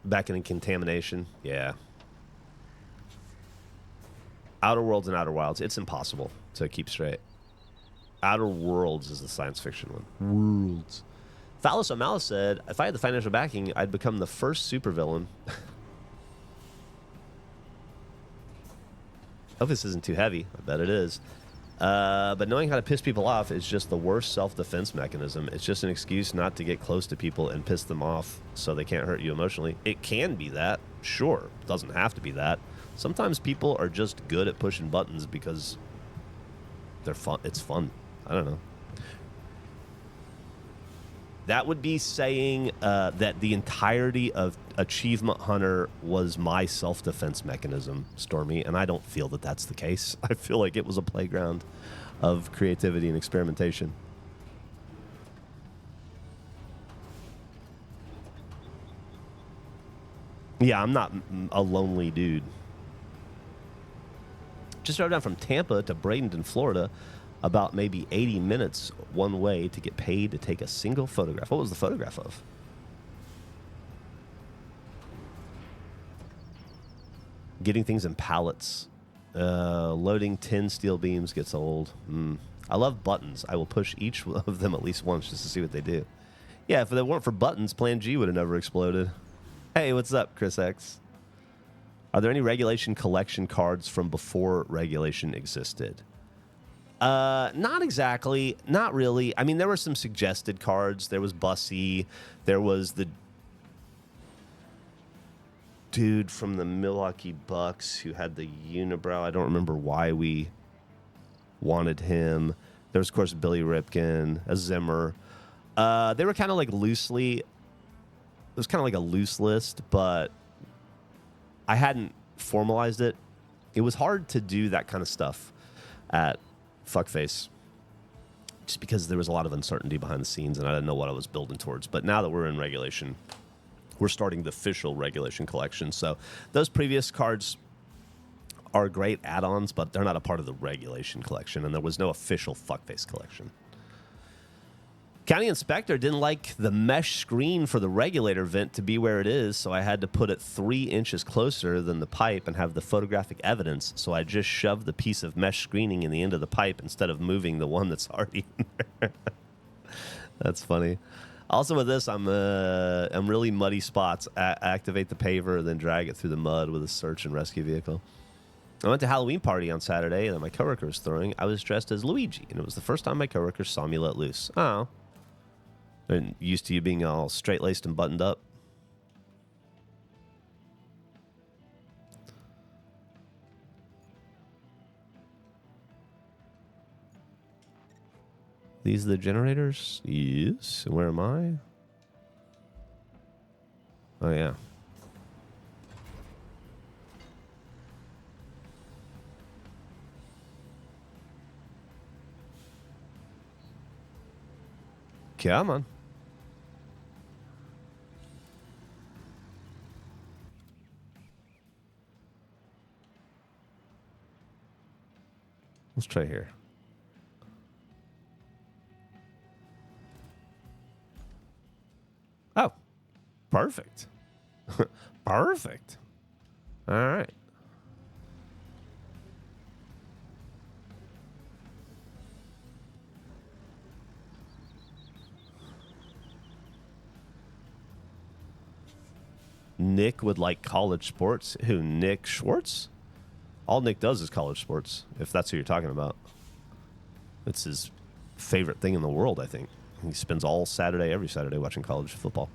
Back in contamination, yeah. Outer Worlds and Outer Wilds, it's impossible to keep straight. Outer Worlds is the science fiction one. Worlds. Phallus O'Malley said, if I had the financial backing, I'd become the first supervillain. Hope this isn't too heavy. I bet it is. But knowing how to piss people off is just the worst self-defense mechanism. It's just an excuse not to get close to people and piss them off so they can't hurt you emotionally. It can be that, sure. It doesn't have to be that. Sometimes people are just good at pushing buttons because they're fun. It's fun. I don't know. That would be saying that the entirety of Achievement Hunter was my self-defense mechanism, Stormy, and I don't feel that that's the case. I feel like it was a playground of creativity and experimentation. Yeah, I'm not a lonely dude. Just drove down from Tampa to Bradenton, Florida, about maybe 80 minutes one way to get paid to take a single photograph. What was the photograph of? Getting things in pallets. Loading 10 steel beams gets old. I love buttons. I will push each of them at least once just to see what they do. Yeah, if they weren't for buttons, Plan G would have never exploded. Hey, what's up, Chris X? Are there any regulation collection cards from before regulation existed? Not exactly. Not really. I mean, there were some suggested cards. There was Bussy. There was the dude from the Milwaukee Bucks who had the unibrow. I don't remember why we wanted him. There was, of course, Billy Ripken, a Zimmer. They were kind of like loosely. It was kind of like a loose list, but I hadn't formalized it. It was hard to do that kind of stuff at Fuckface just because there was a lot of uncertainty behind the scenes and I didn't know what I was building towards. But now that we're in regulation, we're starting the official regulation collection. So those previous cards are great add-ons, but they're not a part of the regulation collection, and there was no official Fuckface collection. County inspector didn't like the mesh screen for the regulator vent to be where it is, so I had to put it 3 inches closer than the pipe and have the photographic evidence. So I just shoved the piece of mesh screening in the end of the pipe instead of moving the one that's already in there. That's funny. Also with this, I'm really muddy spots. Activate the paver, then drag it through the mud with a search and rescue vehicle. I went to a Halloween party on Saturday that my coworker was throwing. I was dressed as Luigi, and it was the first time my coworker saw me let loose. Oh. And used to you being all straight-laced and buttoned up. These are the generators? Yes. And where am I? Oh, yeah. Come on. Let's try here. Oh, perfect. Perfect. All right. Nick would like college sports. Who, Nick Schwartz? All Nick does is college sports, if that's who you're talking about. It's his favorite thing in the world, I think. He spends all Saturday, every Saturday, watching college football.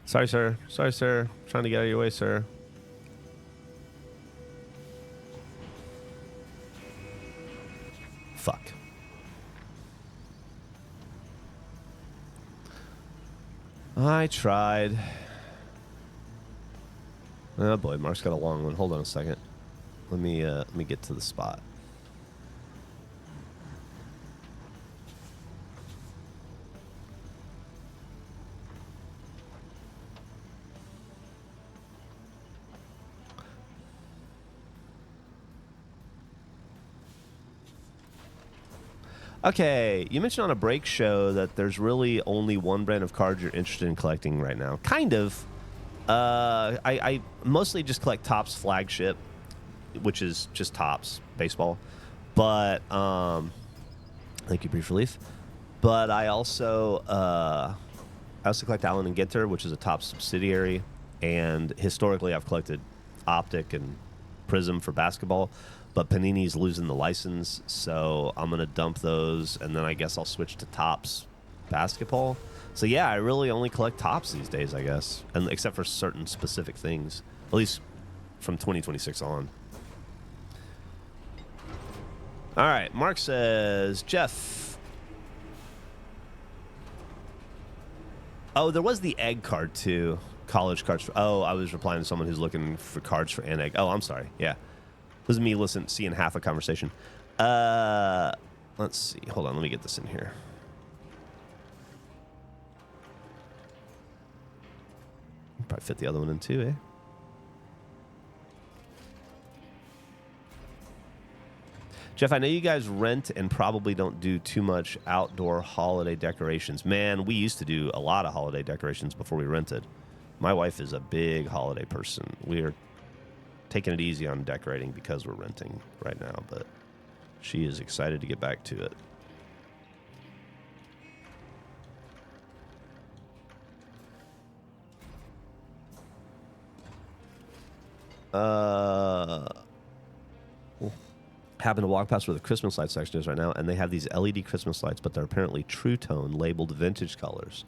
Sorry, sir. Sorry, sir. Trying to get out of your way, sir. Fuck. I tried. Oh boy, Mark's got a long one. Hold on a second. Let me get to the spot. Okay, you mentioned on a break show that there's really only one brand of cards you're interested in collecting right now. Kind of. I mostly just collect Topps Flagship, which is just Topps baseball. But thank you, Brief Relief. But I also collect Allen and Ginter, which is a Topps subsidiary. And historically, I've collected Optic and Prism for basketball. But Panini's losing the license, so I'm going to dump those, and then I guess I'll switch to Topps basketball. So, yeah, I really only collect Topps these days, I guess, and except for certain specific things, at least from 2026 on. All right, Mark says, Geoff. Oh, there was the egg card, too. College cards. Oh, I was replying to someone who's looking for cards for an egg. Oh, I'm sorry. Yeah. This is me seeing half a conversation. Let's see. Hold on. Let me get this in here. Probably fit the other one in too, eh? Geoff, I know you guys rent and probably don't do too much outdoor holiday decorations. Man, we used to do a lot of holiday decorations before we rented. My wife is a big holiday person. We're taking it easy on decorating because we're renting right now, but she is excited to get back to it. Happen to walk past where the Christmas light section is right now, and they have these LED Christmas lights, but they're apparently True Tone labeled vintage colors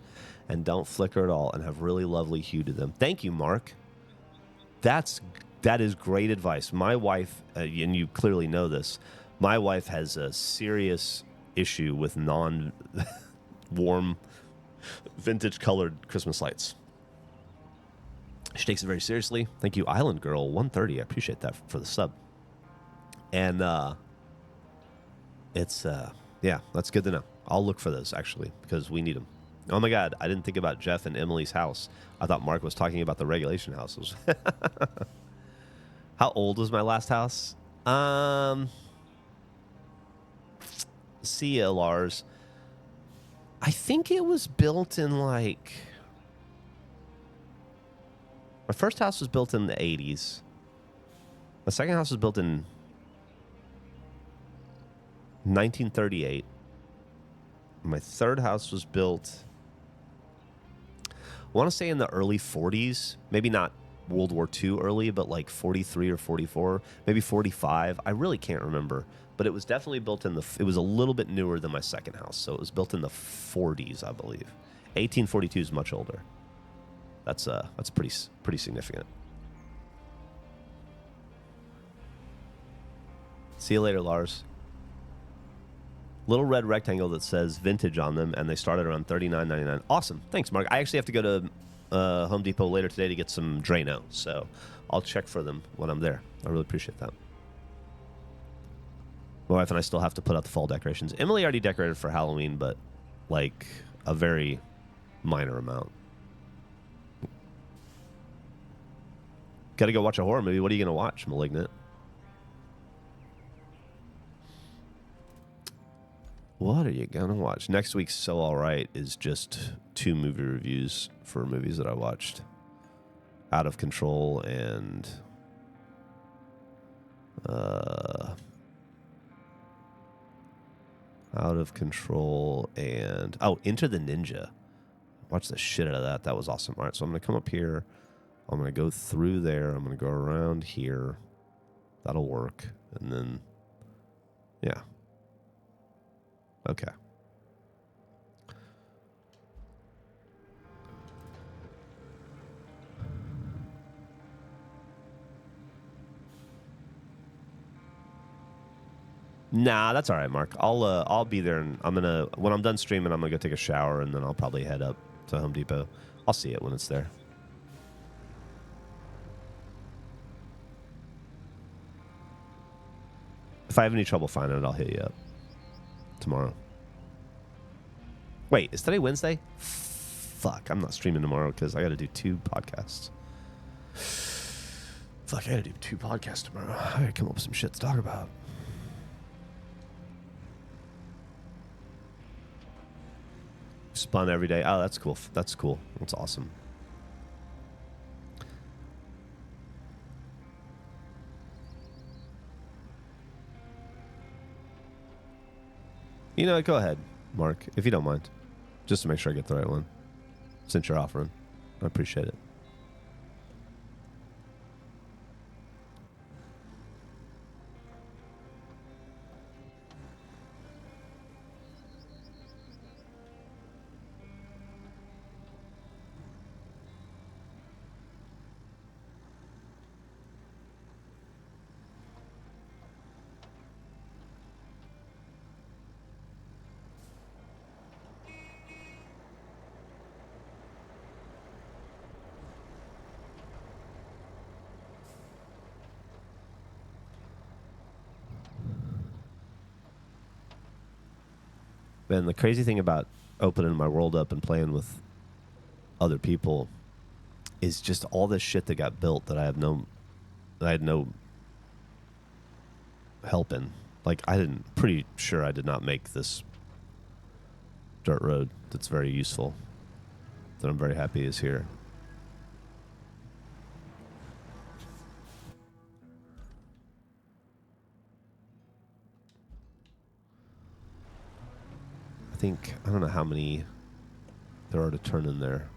and don't flicker at all and have really lovely hue to them. Thank you, Mark. That is great advice. My wife, and you clearly know this, my wife has a serious issue with non-warm vintage colored Christmas lights. She takes it very seriously. Thank you, Island Girl 130. I appreciate that for the sub. And it's yeah, that's good to know. I'll look for those actually because we need them. Oh my God, I didn't think about Geoff and Emily's house. I thought Mark was talking about the regulation houses. How old was my last house? See ya, Lars. I think it was built in like... My first house was built in the 80s. My second house was built in 1938. My third house was built, I want to say in the early 40s. Maybe not World War II early, but like 43 or 44, maybe 45. I really can't remember. But it was definitely built in it was a little bit newer than my second house. So it was built in the 40s, I believe. 1842 is much older. That's pretty significant. See you later, Lars. Little red rectangle that says vintage on them, and they started around $39.99. Awesome. Thanks, Mark. I actually have to go to Home Depot later today to get some Drano, so I'll check for them when I'm there. I really appreciate that. My wife and I still have to put out the fall decorations. Emily already decorated for Halloween, but like a very minor amount. Got to go watch a horror movie. What are you going to watch, Malignant? What are you going to watch? Next week's So All Right is just 2 movie reviews for movies that I watched. Out of Control and... Out of Control and... Oh, Enter the Ninja. Watch the shit out of that. That was awesome. All right, so I'm going to come up here. I'm going to go through there. I'm going to go around here. That'll work. And then... Yeah. Okay. Nah, that's all right, Mark. I'll be there, and when I'm done streaming, I'm gonna go take a shower, and then I'll probably head up to Home Depot. I'll see it when it's there. If I have any trouble finding it, I'll hit you up tomorrow. Wait, is today Wednesday? Fuck, I'm not streaming tomorrow because I got to do 2 podcasts. Fuck, I got to do 2 podcasts tomorrow. I got to come up with some shit to talk about. Spun every day. Oh, that's cool. That's cool. That's awesome. You know, go ahead, Mark, if you don't mind. Just to make sure I get the right one. Since you're offering. I appreciate it. Man, the crazy thing about opening my world up and playing with other people is just all this shit that got built that I had no help in. Like, pretty sure I did not make this dirt road that's very useful, that I'm very happy is here. I don't know how many there are to turn in there.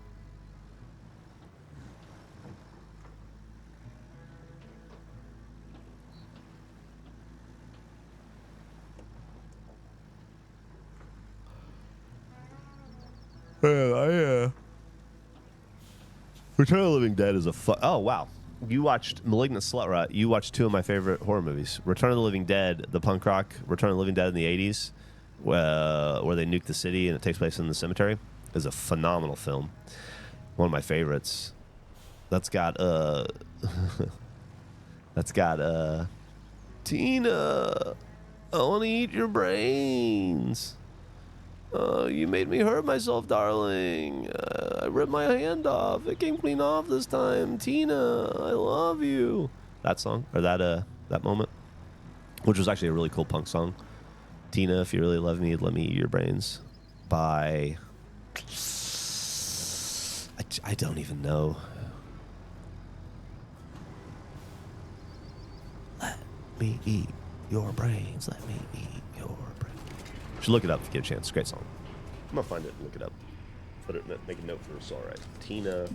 Return of the Living Dead is oh, wow. You watched Malignant Slut Rot. You watched two of my favorite horror movies. Return of the Living Dead, the punk rock Return of the Living Dead in the 80s, where they nuke the city and it takes place in the cemetery, is a phenomenal film. One of my favorites. That's got Tina, I want to eat your brains. You made me hurt myself, darling. I ripped my hand off. It came clean off this time. Tina, I love you. That song, or that moment, which was actually a really cool punk song. Tina, if you really love me, let me eat your brains. By I don't even know. Let me eat your brains. Let me eat your brains. You should look it up if you get a chance. It's a great song. I'm gonna find it and look it up. Put it, make a note for us. All right, Tina,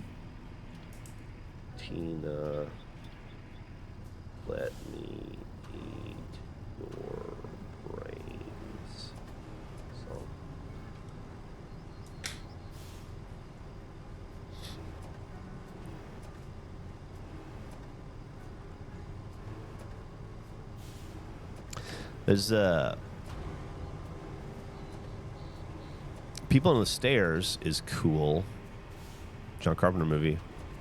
let me eat your brains. So. There's People on the Stairs is cool. John Carpenter movie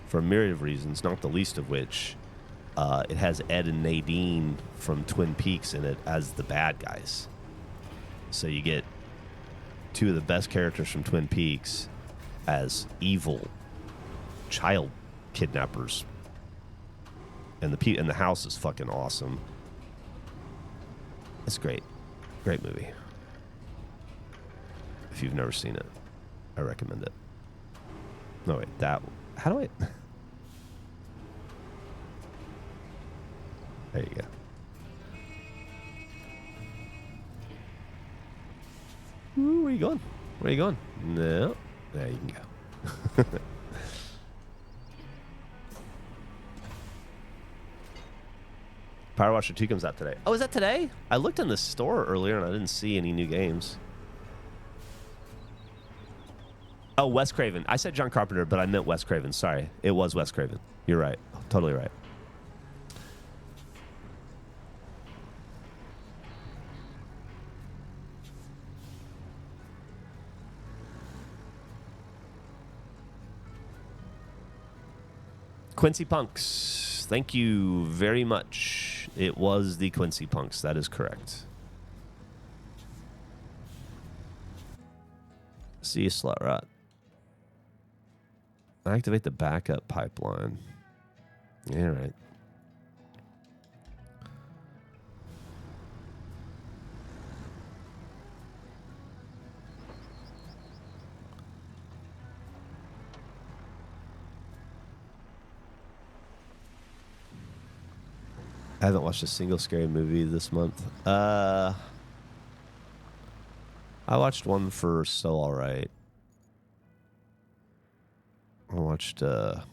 for a myriad of reasons, not the least of which it has Ed and Nadine from Twin Peaks in it as the bad guys. So you get two of the best characters from Twin Peaks as evil child kidnappers. And the house is fucking awesome. It's great. Great movie. If you've never seen it, I recommend it. No, wait, how do I... There you go. Ooh, where are you going? Where are you going? No. There you can go. Power Washer 2 comes out today. Oh, is that today? I looked in the store earlier and I didn't see any new games. Oh, Wes Craven. I said John Carpenter, but I meant Wes Craven. Sorry. It was Wes Craven. You're right. Totally right. Quincy Punks. Thank you very much. It was the Quincy Punks. That is correct. See you, Slut Rot. Activate the backup pipeline. Yeah, right. I haven't watched a single scary movie this month. I watched one for So Alright. I watched where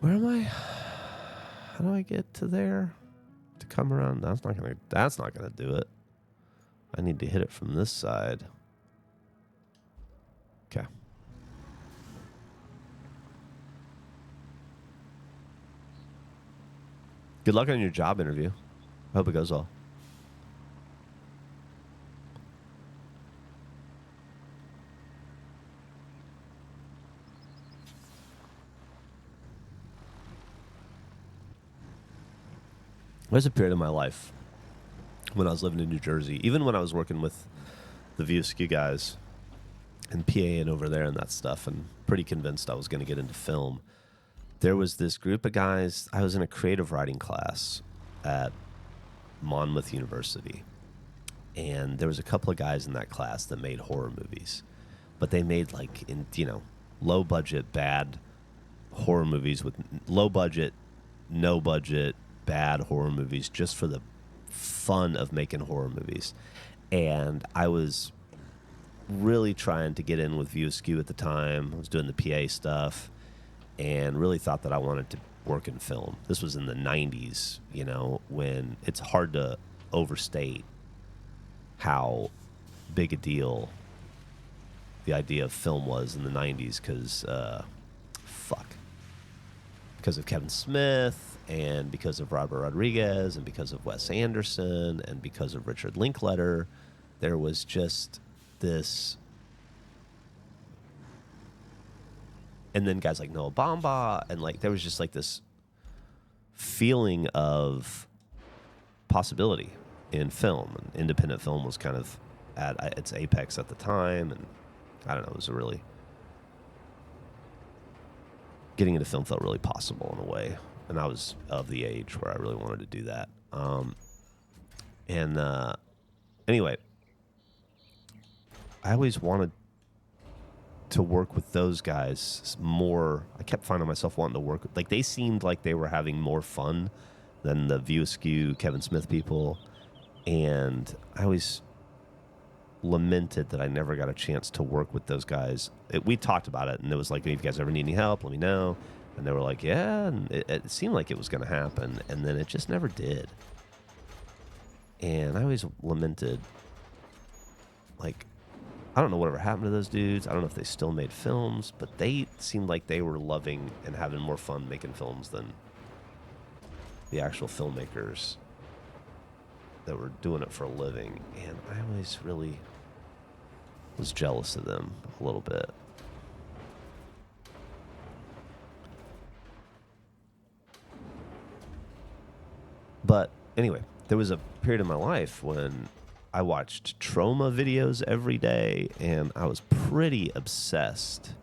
am I? How do I get to there? To come around? That's not gonna do it. I need to hit it from this side. Okay. Good luck on your job interview. I hope it goes well. There's a period of my life when I was living in New Jersey. Even when I was working with the VSQ guys and PA and over there and that stuff, and pretty convinced I was going to get into film. There was this group of guys. I was in a creative writing class at Monmouth University, and there was a couple of guys in that class that made horror movies, but they made like low budget bad horror movies with low budget, no budget bad horror movies just for the fun of making horror movies. And I was really trying to get in with VSQ at the time. I was doing the PA stuff and really thought that I wanted to work in film. This was in the 90s, when it's hard to overstate how big a deal the idea of film was in the 90s because of Kevin Smith and because of Robert Rodriguez and because of Wes Anderson and because of Richard Linklater. There was just this. And then guys like Noah Baumbach, and like there was just like this feeling of possibility in film. And independent film was kind of at its apex at the time, and I don't know, it was getting into film felt really possible in a way, and I was of the age where I really wanted to do that. Anyway, I always wanted to work with those guys more. I kept finding myself wanting to work with, like, they seemed like they were having more fun than the View Askew, Kevin Smith people. And I always lamented that I never got a chance to work with those guys. We talked about it, and it was like, if you guys ever need any help, let me know. And they were like, yeah, and it seemed like it was going to happen, and then it just never did. And I always lamented, like, I don't know whatever happened to those dudes. I don't know if they still made films, but they seemed like they were loving and having more fun making films than the actual filmmakers that were doing it for a living. And I always really was jealous of them a little bit. But anyway, there was a period in my life when I watched trauma videos every day, and I was pretty obsessed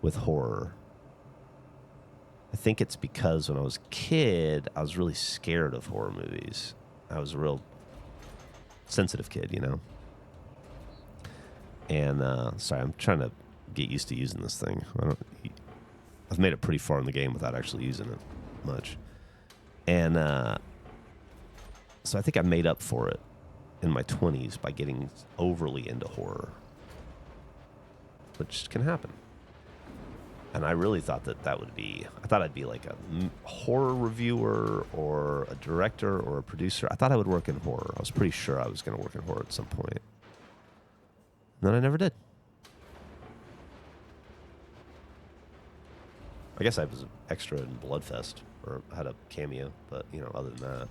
with horror. I think it's because when I was a kid, I was really scared of horror movies. I was a real sensitive kid, And sorry, I'm trying to get used to using this thing. I've made it pretty far in the game without actually using it much. And so I think I made up for it in my 20s by getting overly into horror, which can happen. And I really thought that would be, I thought I'd be like a horror reviewer or a director or a producer. I thought I would work in horror. I was pretty sure I was going to work in horror at some point. And then I never did. I guess I was an extra in Bloodfest, or had a cameo, but, other than that.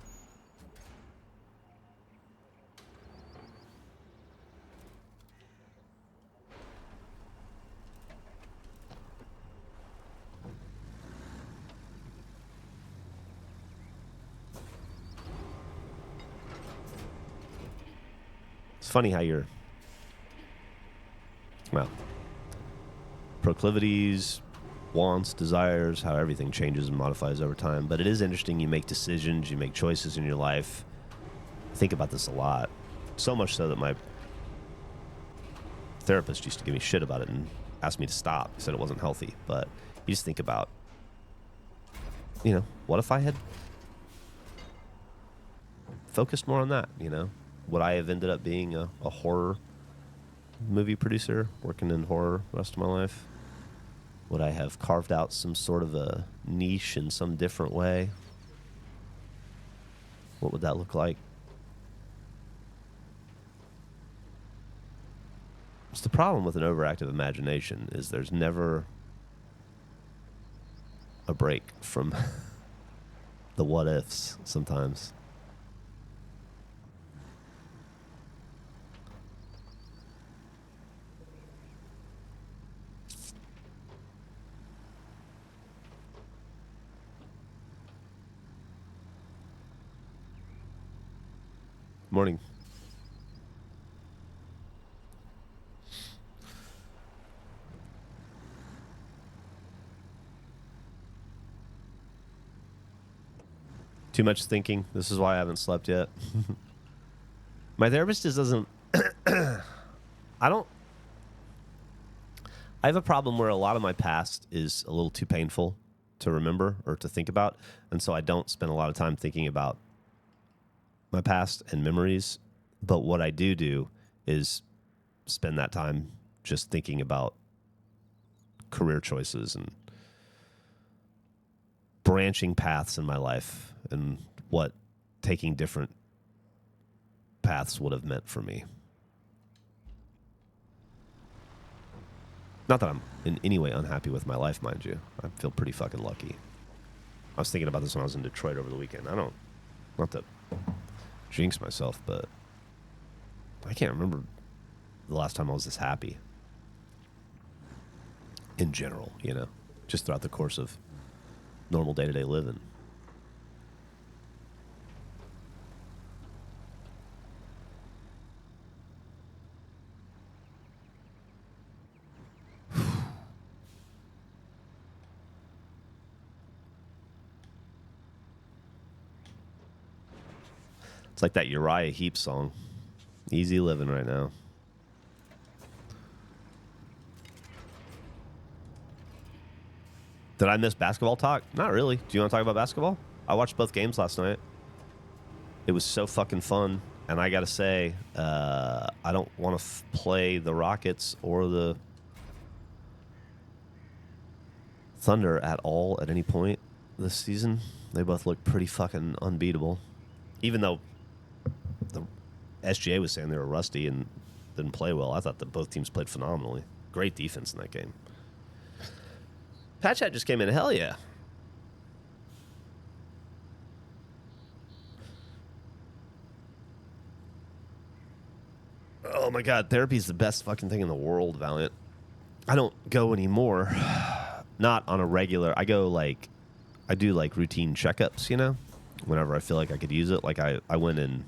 It's funny how proclivities, wants, desires, how everything changes and modifies over time. But it is interesting. You make decisions, you make choices in your life. I think about this a lot. So much so that my therapist used to give me shit about it and asked me to stop. He said it wasn't healthy. But you just think about, what if I had focused more on that, Would I have ended up being a horror movie producer, working in horror the rest of my life? Would I have carved out some sort of a niche in some different way? What would that look like? It's the problem with an overactive imagination is there's never a break from the what ifs sometimes. Morning. Too much thinking. This is why I haven't slept yet. My therapist just doesn't... I have a problem where a lot of my past is a little too painful to remember or to think about. And so I don't spend a lot of time thinking about my past and memories. But what I do is spend that time just thinking about career choices and branching paths in my life and what taking different paths would have meant for me. Not that I'm in any way unhappy with my life, mind you. I feel pretty fucking lucky. I was thinking about this when I was in Detroit over the weekend. Not to jinx myself, but I can't remember the last time I was this happy. In general, you know, just throughout the course of normal day-to-day living. It's like that Uriah Heep song. Easy living right now. Did I miss basketball talk? Not really. Do you want to talk about basketball? I watched both games last night. It was so fucking fun. And I got to say, I don't want to play the Rockets or the Thunder at all at any point this season. They both look pretty fucking unbeatable. Even though the SGA was saying they were rusty and didn't play well, I thought that both teams played phenomenally. Great defense in that game. Patch Hat just came in. Hell yeah. Oh my God. Therapy's the best fucking thing in the world, Valiant. I don't go anymore. Not on a regular. I do routine checkups, you know, whenever I feel like I could use it. Like I went in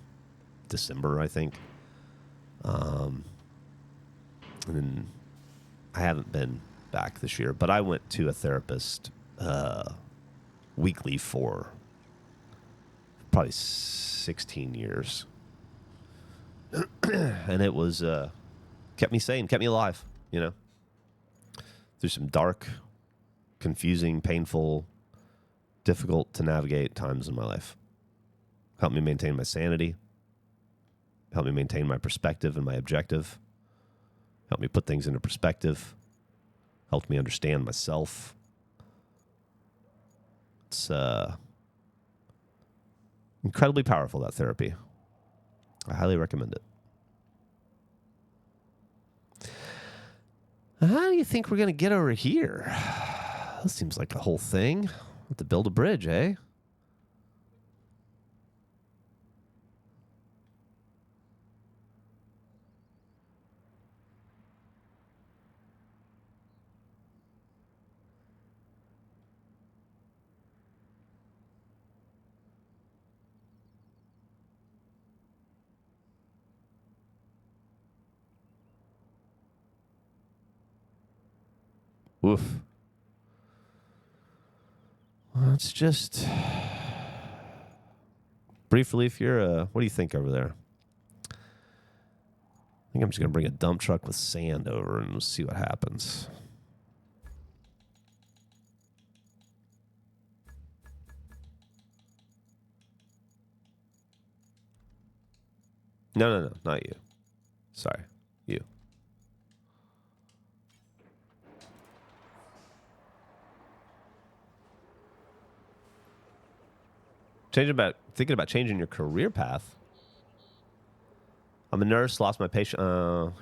December, I think. And then I haven't been back this year, but I went to a therapist weekly for probably 16 years. And it was kept me sane, kept me alive, you know, through some dark, confusing, painful, difficult to navigate times in my life. Helped me maintain my sanity, helped me maintain my perspective and my objective, helped me put things into perspective, helped me understand myself. It's incredibly powerful, that therapy. I highly recommend it. How do you think we're going to get over here? This seems like a whole thing. We'll have to build a bridge, eh? Woof. Let's just brief relief here. What do you think over there? I think I'm just going to bring a dump truck with sand over and we'll see what happens. No, not you. Sorry, you. Thinking about changing your career path. I'm a nurse, lost my patient.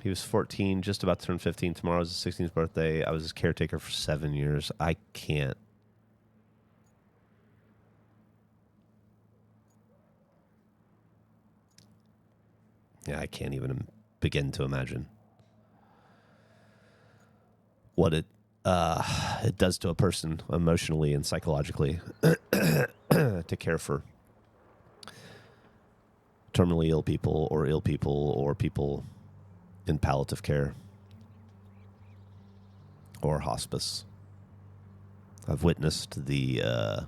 He was 14, just about to turn 15. Tomorrow's his 16th birthday. I was his caretaker for 7 years. I can't. Yeah, I can't even begin to imagine what it does to a person emotionally and psychologically to terminally ill people or people in palliative care or hospice. I've witnessed the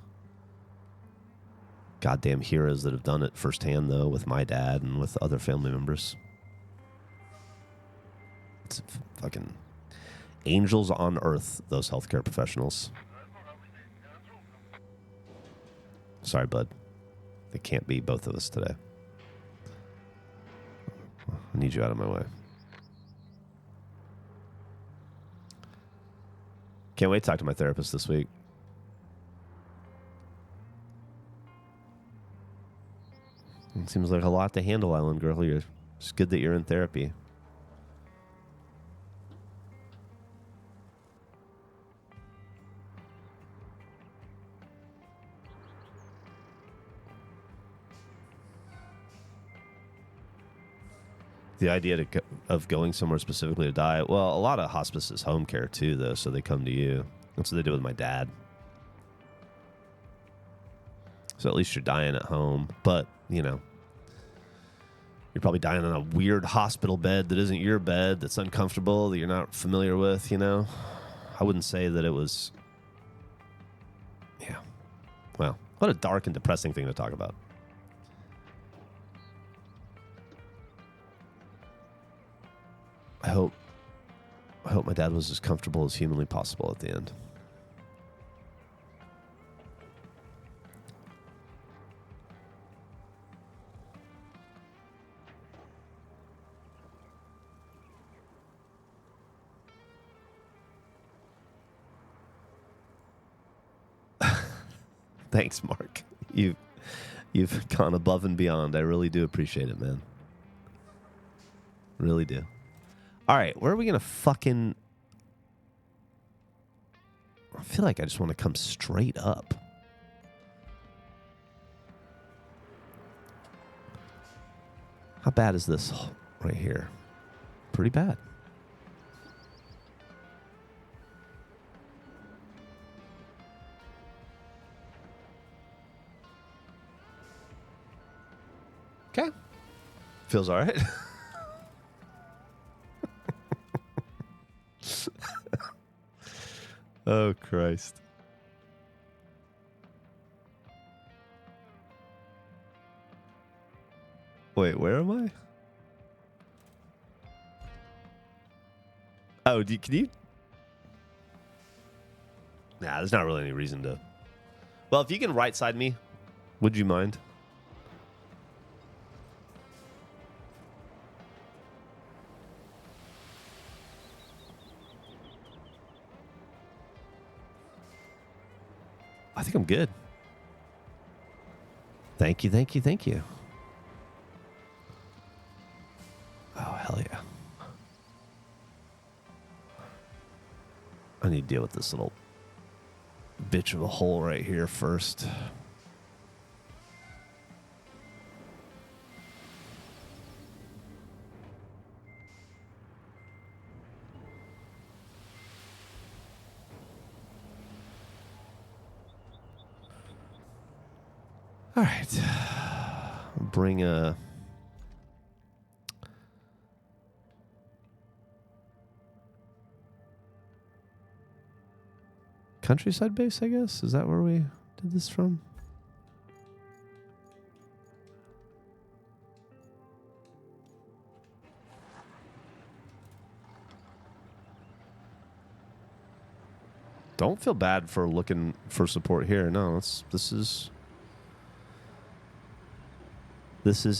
goddamn heroes that have done it firsthand, though, with my dad and with other family members. It's fucking angels on earth, those healthcare professionals. Sorry, bud. They can't be both of us today. I need you out of my way. Can't wait to talk to my therapist this week. It seems like a lot to handle, Island Girl. It's good that you're in therapy. The idea of going somewhere specifically to die. Well, a lot of hospice is home care too, though, so they come to you. That's what they did with my dad. So at least you're dying at home. But, you know, you're probably dying on a weird hospital bed that isn't your bed, that's uncomfortable, that you're not familiar with, you know? I wouldn't say that it was... Yeah. Well, what a dark and depressing thing to talk about. I hope my dad was as comfortable as humanly possible at the end. Thanks, Mark. You've gone above and beyond. I really do appreciate it, man. Really do. All right, where are we going to fucking... I feel like I just want to come straight up. How bad is this right here? Pretty bad. Okay. Feels all right. Oh, Christ. Wait, where am I? Oh, can you? Nah, there's not really any reason to. Well, if you can right side me, would you mind? I think I'm good. Thank you, thank you, thank you. Oh, hell yeah. I need to deal with this little bitch of a hole right here first. All right. Bring a... Countryside base, I guess? Is that where we did this from? Don't feel bad for looking for support here. No, this is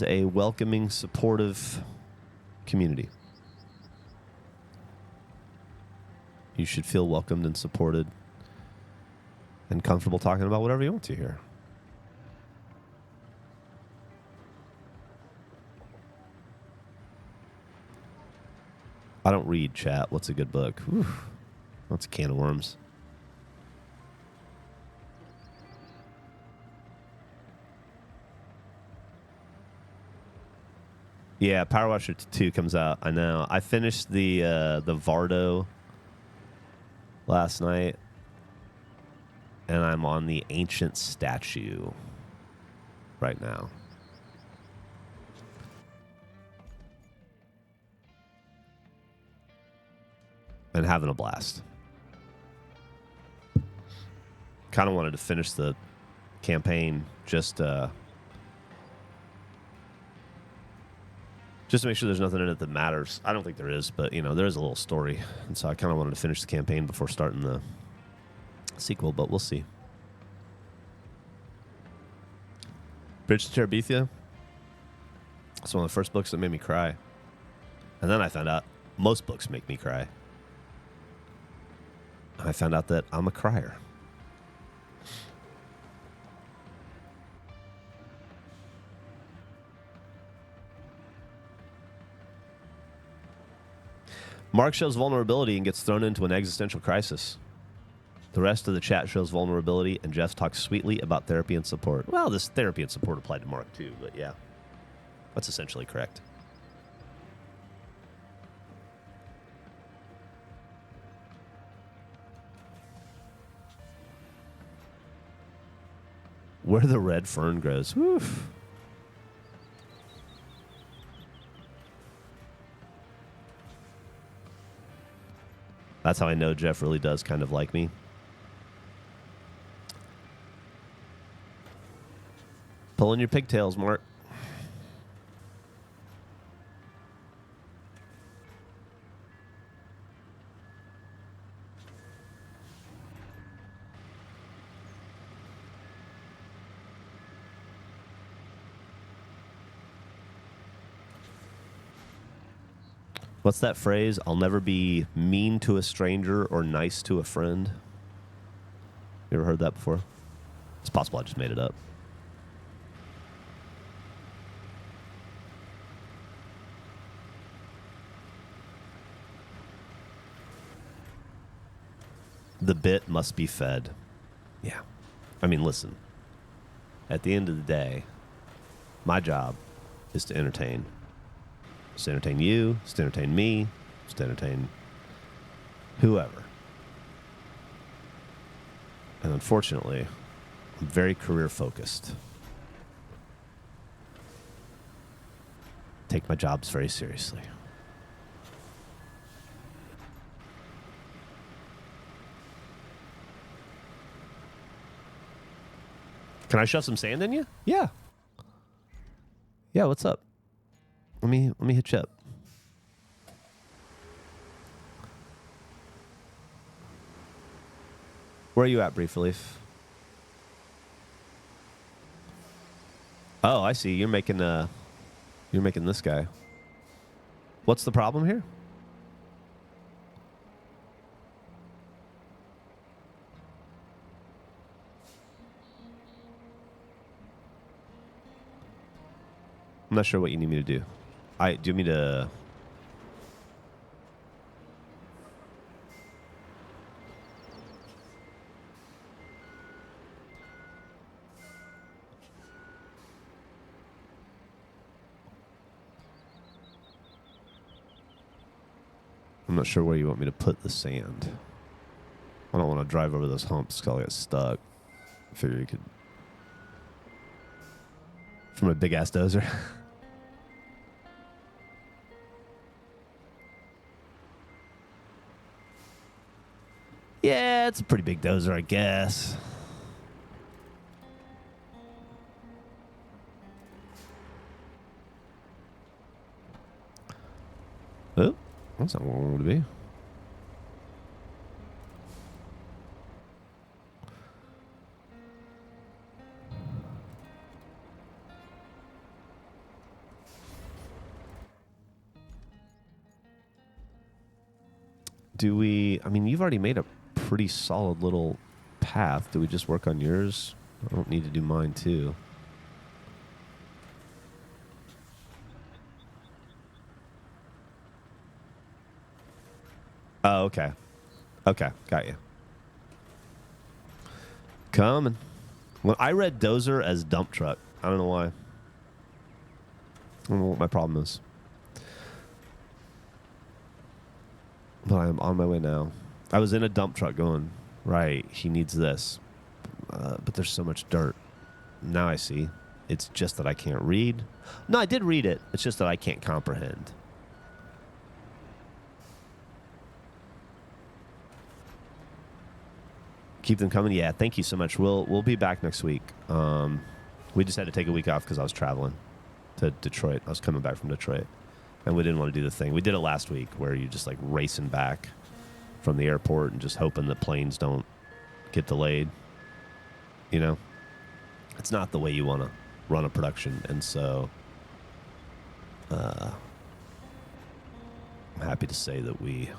a welcoming, supportive community. You should feel welcomed and supported and comfortable talking about whatever you want to here. I don't read, chat. What's a good book? Whew. That's a can of worms. Yeah, Power Washer 2 comes out. I know. I finished the Vardo last night, and I'm on the Ancient Statue right now. and having a blast. Kind of wanted to finish the campaign just to make sure there's nothing in it that matters. I don't think there is, but, you know, there is a little story. And so I kind of wanted to finish the campaign before starting the sequel, but we'll see. Bridge to Terabithia. It's one of the first books that made me cry. And then I found out most books make me cry. I found out that I'm a crier. Mark shows vulnerability and gets thrown into an existential crisis. The rest of the chat shows vulnerability, and Geoff talks sweetly about therapy and support. Well, this therapy and support applied to Mark too, but yeah. That's essentially correct. Where the red fern grows. Woof. That's how I know Geoff really does kind of like me. Pulling your pigtails, Mark. What's that phrase? I'll never be mean to a stranger or nice to a friend. You ever heard that before? It's possible I just made it up. The bit must be fed. Yeah. I mean, listen. At the end of the day, my job is to entertain. It's to entertain you. It's to entertain me. It's to entertain whoever. And unfortunately, I'm very career focused. Take my jobs very seriously. Can I shove some sand in you? Yeah. Yeah, what's up? Let me hit you up. Where are you at, Brief Relief? Oh, I see. You're making this guy. What's the problem here? I'm not sure what you need me to do. Do you need me to... I'm not sure where you want me to put the sand. I don't want to drive over those humps because I'll get stuck. I figure you could... From a big-ass dozer. Yeah, it's a pretty big dozer, I guess. Oh, that's not what I wanted to be. Do we... I mean, you've already made a pretty solid little path. Do we just work on yours? I don't need to do mine, too. Oh, okay. Okay, got you. Coming. Well, I read dozer as dump truck. I don't know why. I don't know what my problem is. But I am on my way now. I was in a dump truck going, right, he needs this. But there's so much dirt. Now I see. It's just that I can't read. No, I did read it. It's just that I can't comprehend. Keep them coming. Yeah, thank you so much. We'll be back next week. We just had to take a week off because I was traveling to Detroit. I was coming back from Detroit, and we didn't want to do the thing. We did it last week where you just like racing back from the airport and just hoping that planes don't get delayed. You know, it's not the way you want to run a production, and so I'm happy to say that we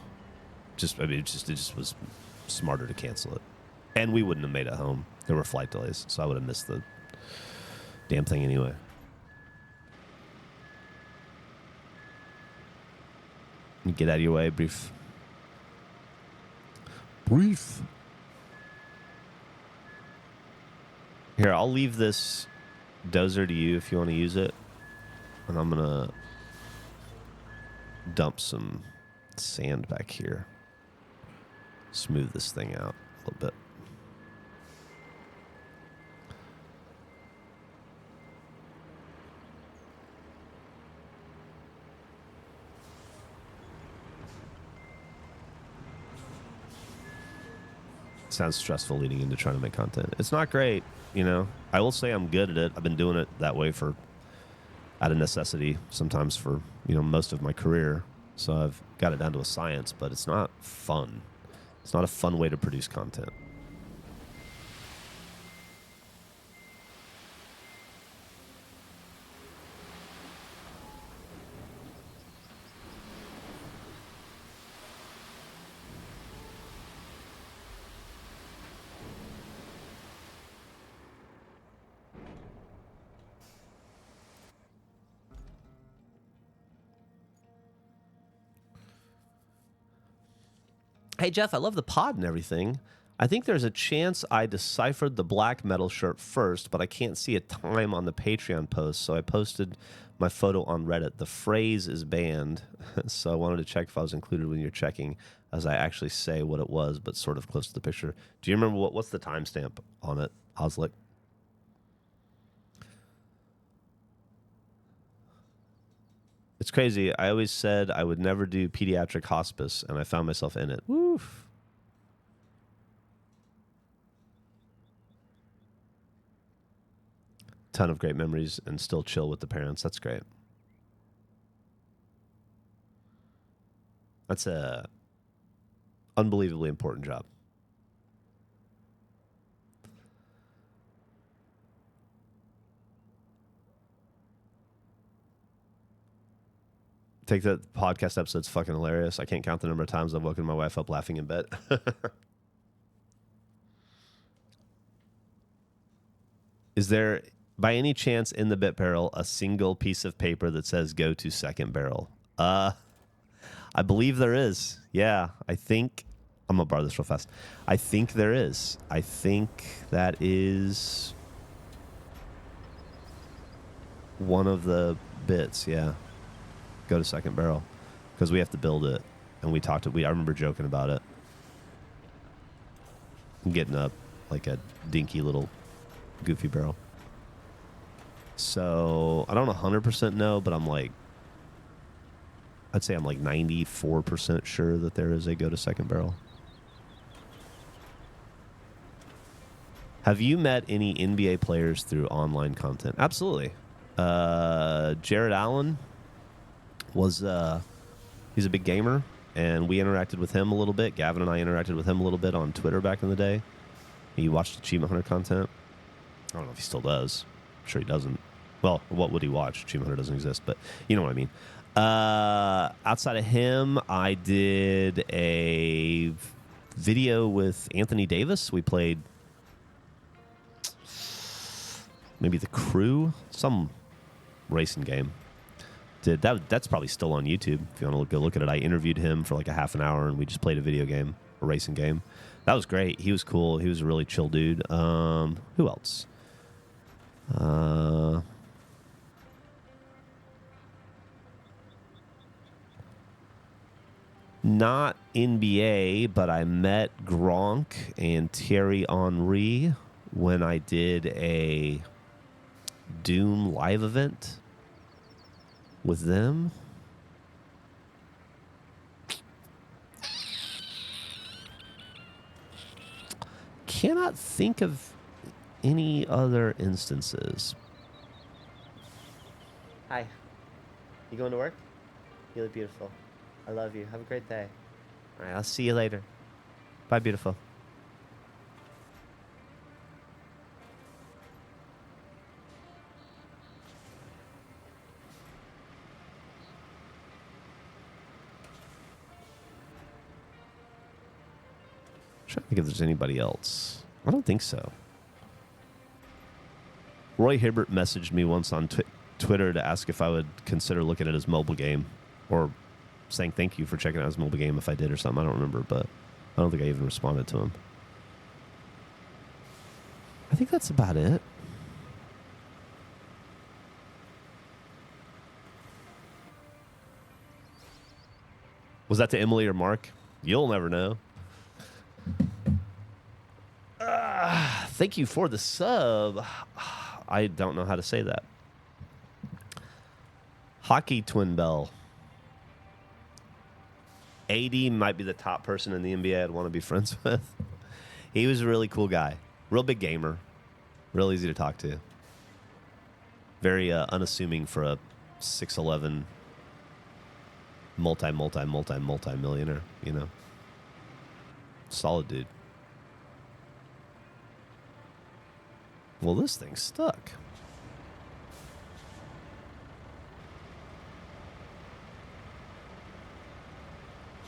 it just was smarter to cancel it, and we wouldn't have made it home. There were flight delays, so I would have missed the damn thing anyway. Get out of your way, brief. Here, I'll leave this dozer to you if you want to use it. And I'm going to dump some sand back here. Smooth this thing out a little bit. Sounds stressful leading into trying to make content. It's not great, you know. I will say I'm good at it. I've been doing it that way out of necessity, sometimes for, most of my career. So I've got it down to a science, but it's not fun. It's not a fun way to produce content. Hey, Geoff, I love the pod and everything. I think there's a chance I deciphered the black metal shirt first, but I can't see a time on the Patreon post, so I posted my photo on Reddit. The phrase is banned, so I wanted to check if I was included when you're checking, as I actually say what it was, but sort of close to the picture. Do you remember what's the timestamp on it, Oslick? It's crazy. I always said I would never do pediatric hospice, and I found myself in it. Woof. Ton of great memories and still chill with the parents. That's great. That's a unbelievably important job. Take that podcast episode's fucking hilarious. I can't count the number of times I've woken my wife up laughing in bed. Is there, by any chance, in the bit barrel, a single piece of paper that says "go to second barrel"? I believe there is. Yeah, I think I'm gonna borrow this real fast. I think there is. I think that is one of the bits. Yeah. Go to second barrel because we have to build it, and I remember joking about it. I'm getting up like a dinky little goofy barrel. So I don't 100% know, but I'd say I'm like 94% sure that there is a go to second barrel. Have you met any NBA players through online content? Absolutely. Jared Allen was he's a big gamer, and we interacted with him a little bit. Gavin and I interacted with him a little bit on Twitter back in the day. He watched Achievement Hunter content. I don't know if he still does. I'm sure he doesn't. Well, what would he watch? Achievement Hunter doesn't exist, but you know what I mean. Outside of him, I did a video with Anthony Davis. We played maybe The Crew, some racing game. That's probably still on YouTube if you want to go look at it. I interviewed him for like a half an hour, and we just played a video game, a racing game. That was great. He was cool. He was a really chill dude. Who else? Not NBA, but I met Gronk and Thierry Henry when I did a Doom live event with them. cannot think of any other instances. Hi. You going to work? You look beautiful. I love you. Have a great day. All right, I'll see you later. Bye, beautiful. I'm trying to think if there's anybody else. I don't think so. Roy Hibbert messaged me once on Twitter to ask if I would consider looking at his mobile game or saying thank you for checking out his mobile game if I did or something. I don't remember, but I don't think I even responded to him. I think that's about it. Was that to Emily or Mark? You'll never know. Thank you for the sub. I don't know how to say that. Hockey Twin Bell. AD might be the top person in the NBA I'd want to be friends with. He was a really cool guy. Real big gamer. Real easy to talk to. Very unassuming for a 6'11", multi-millionaire, you know. Solid dude. Well, this thing's stuck.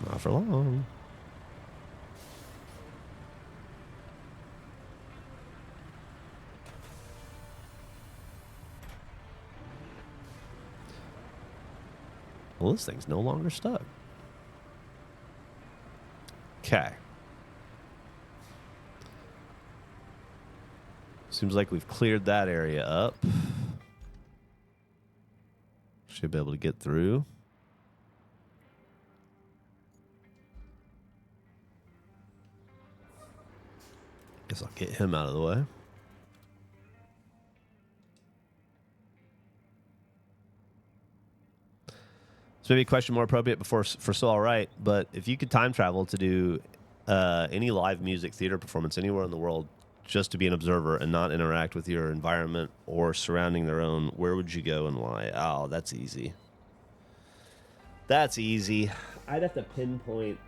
Not for long. Well, this thing's no longer stuck. Okay. Seems like we've cleared that area up. Should be able to get through. Guess I'll get him out of the way. So maybe a question more appropriate for So All Right, but if you could time travel to do any live music theater performance anywhere in the world, just to be an observer and not interact with your environment or surrounding their own, where would you go and why? Oh, that's easy. That's easy. I'd have to pinpoint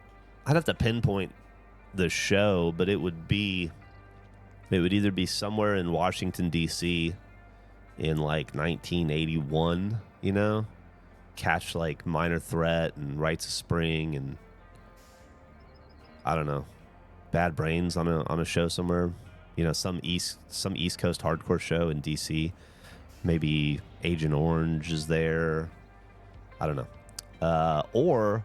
the show, but it would either be somewhere in Washington, D.C. in like 1981, you know? Catch like Minor Threat and Rites of Spring and I don't know, Bad Brains on a show somewhere. You know, some East Coast hardcore show in DC. Maybe Agent Orange is there. I don't know. Or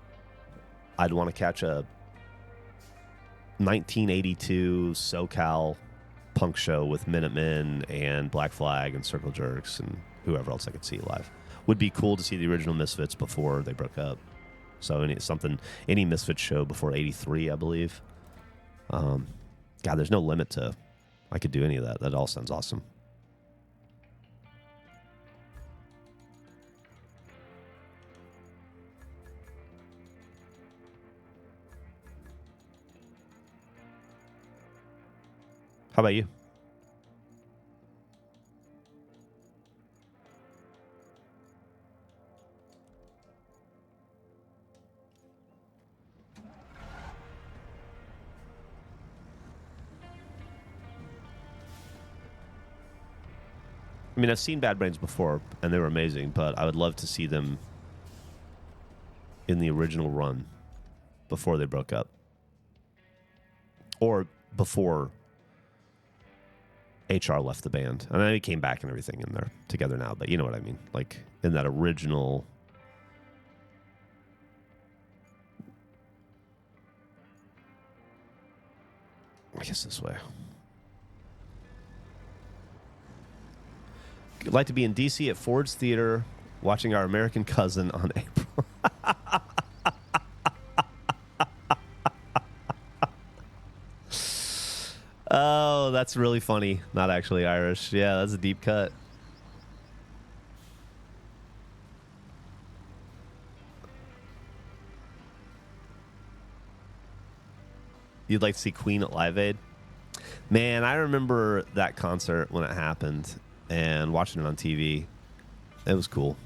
I'd want to catch a 1982 SoCal punk show with Minutemen and Black Flag and Circle Jerks and whoever else I could see live. Would be cool to see the original Misfits before they broke up. So any Misfits show before 83, I believe. God, there's no limit to... I could do any of that. That all sounds awesome. How about you? I mean, I've seen Bad Brains before, and they were amazing, but I would love to see them in the original run before they broke up. Or before HR left the band. I know he came back and everything, and they're together now, but you know what I mean. Like, in that original... I guess this way. I'd like to be in D.C. at Ford's Theater watching Our American Cousin on April. Oh, that's really funny. Not actually Irish. Yeah, that's a deep cut. You'd like to see Queen at Live Aid? Man, I remember that concert when it happened and watching it on TV. It was cool.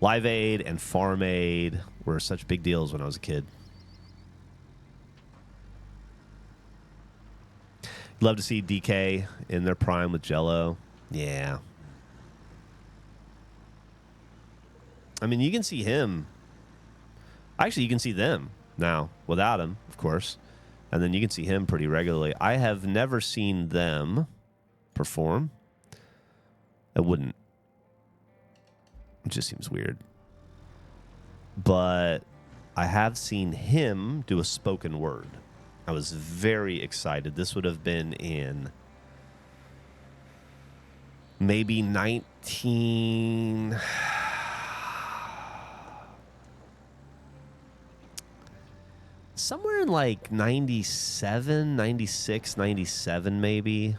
Live Aid and Farm Aid were such big deals when I was a kid. Love to see DK in their prime with Jello. Yeah. I mean, you can see him. Actually, you can see them now without him, of course. And then you can see him pretty regularly. I have never seen them perform. I wouldn't. It just seems weird. But I have seen him do a spoken word. I was very excited. This would have been in maybe 19... somewhere in like 97, 96, 97 maybe.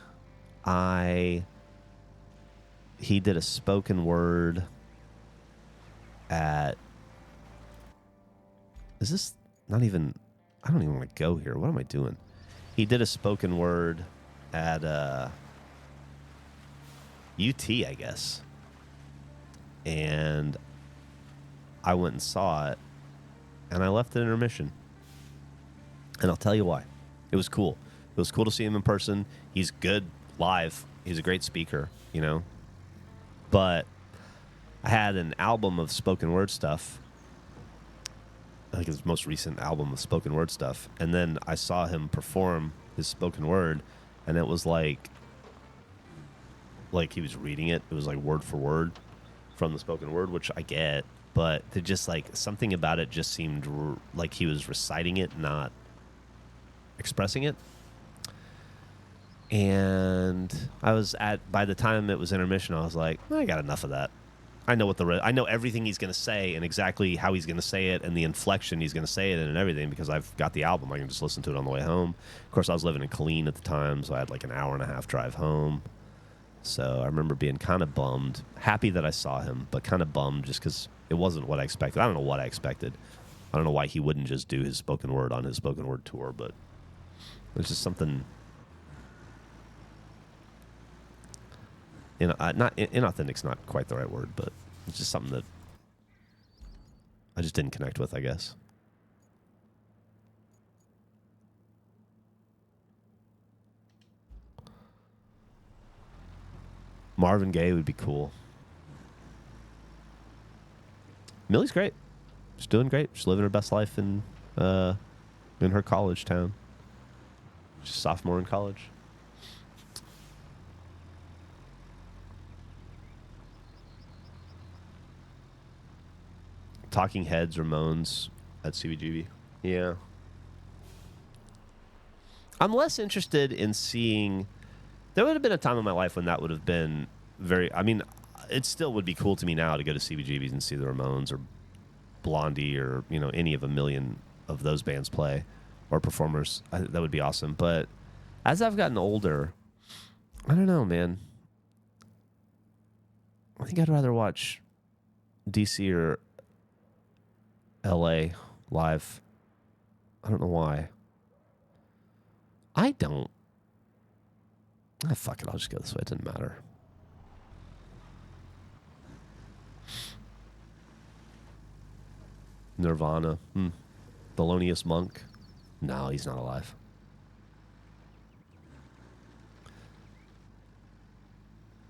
He did a spoken word at... Is this not even... I don't even want to go here. What am I doing? He did a spoken word at UT, I guess. And I went and saw it, and I left at intermission. And I'll tell you why. It was cool. It was cool to see him in person. He's good live. He's a great speaker, you know. But I had an album of spoken word stuff. I think his most recent album of spoken word stuff. And then I saw him perform his spoken word, and it was like he was reading it. It was like word for word from the spoken word, which I get. But it just like something about it just seemed like he was reciting it, not expressing it. And by the time it was intermission, I was like, I got enough of that. I know I know everything he's going to say and exactly how he's going to say it and the inflection he's going to say it in and everything, because I've got the album. I can just listen to it on the way home. Of course, I was living in Killeen at the time, so I had like an hour and a half drive home. So I remember being kind of bummed, happy that I saw him, but kind of bummed just because it wasn't what I expected. I don't know what I expected. I don't know why he wouldn't just do his spoken word on his spoken word tour, but it's just something... not inauthentic's not quite the right word, but it's just something that I just didn't connect with, I guess. Marvin Gaye would be cool. Millie's great. She's doing great. She's living her best life in her college town. She's a sophomore in college. Talking Heads, Ramones at CBGB. Yeah. I'm less interested in seeing... There would have been a time in my life when that would have been very... I mean, it still would be cool to me now to go to CBGBs and see the Ramones or Blondie or, you know, any of a million of those bands play or performers. That would be awesome. But as I've gotten older, I don't know, man. I think I'd rather watch DC or LA live. I don't know why. I don't. Fuck it. I'll just go this way. It doesn't matter. Nirvana. Thelonious Monk. No, he's not alive.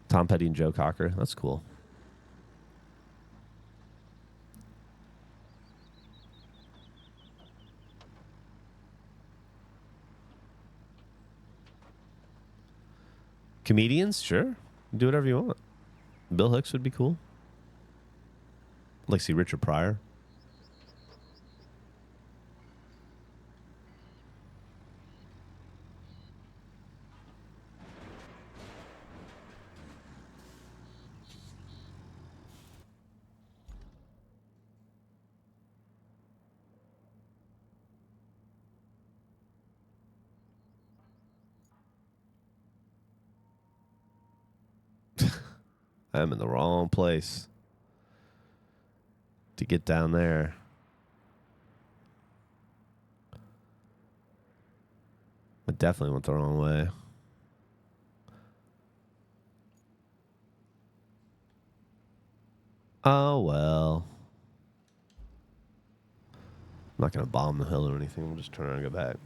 Tom Petty and Joe Cocker. That's cool. Comedians, sure. Do whatever you want. Bill Hicks would be cool. I'd like to see Richard Pryor. I'm in the wrong place to get down there. definitely went the wrong way. Oh, well. I'm not going to bomb the hill or anything. We'll just turn around and go back.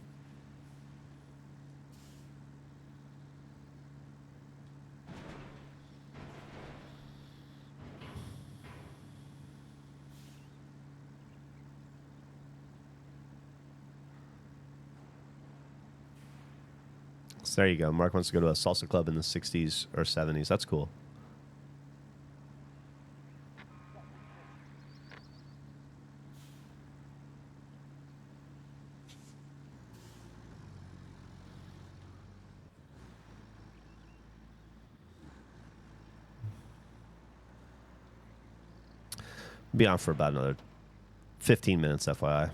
So there you go. Mark wants to go to a salsa club in the 60s or 70s. That's cool. Be on for about another 15 minutes, FYI.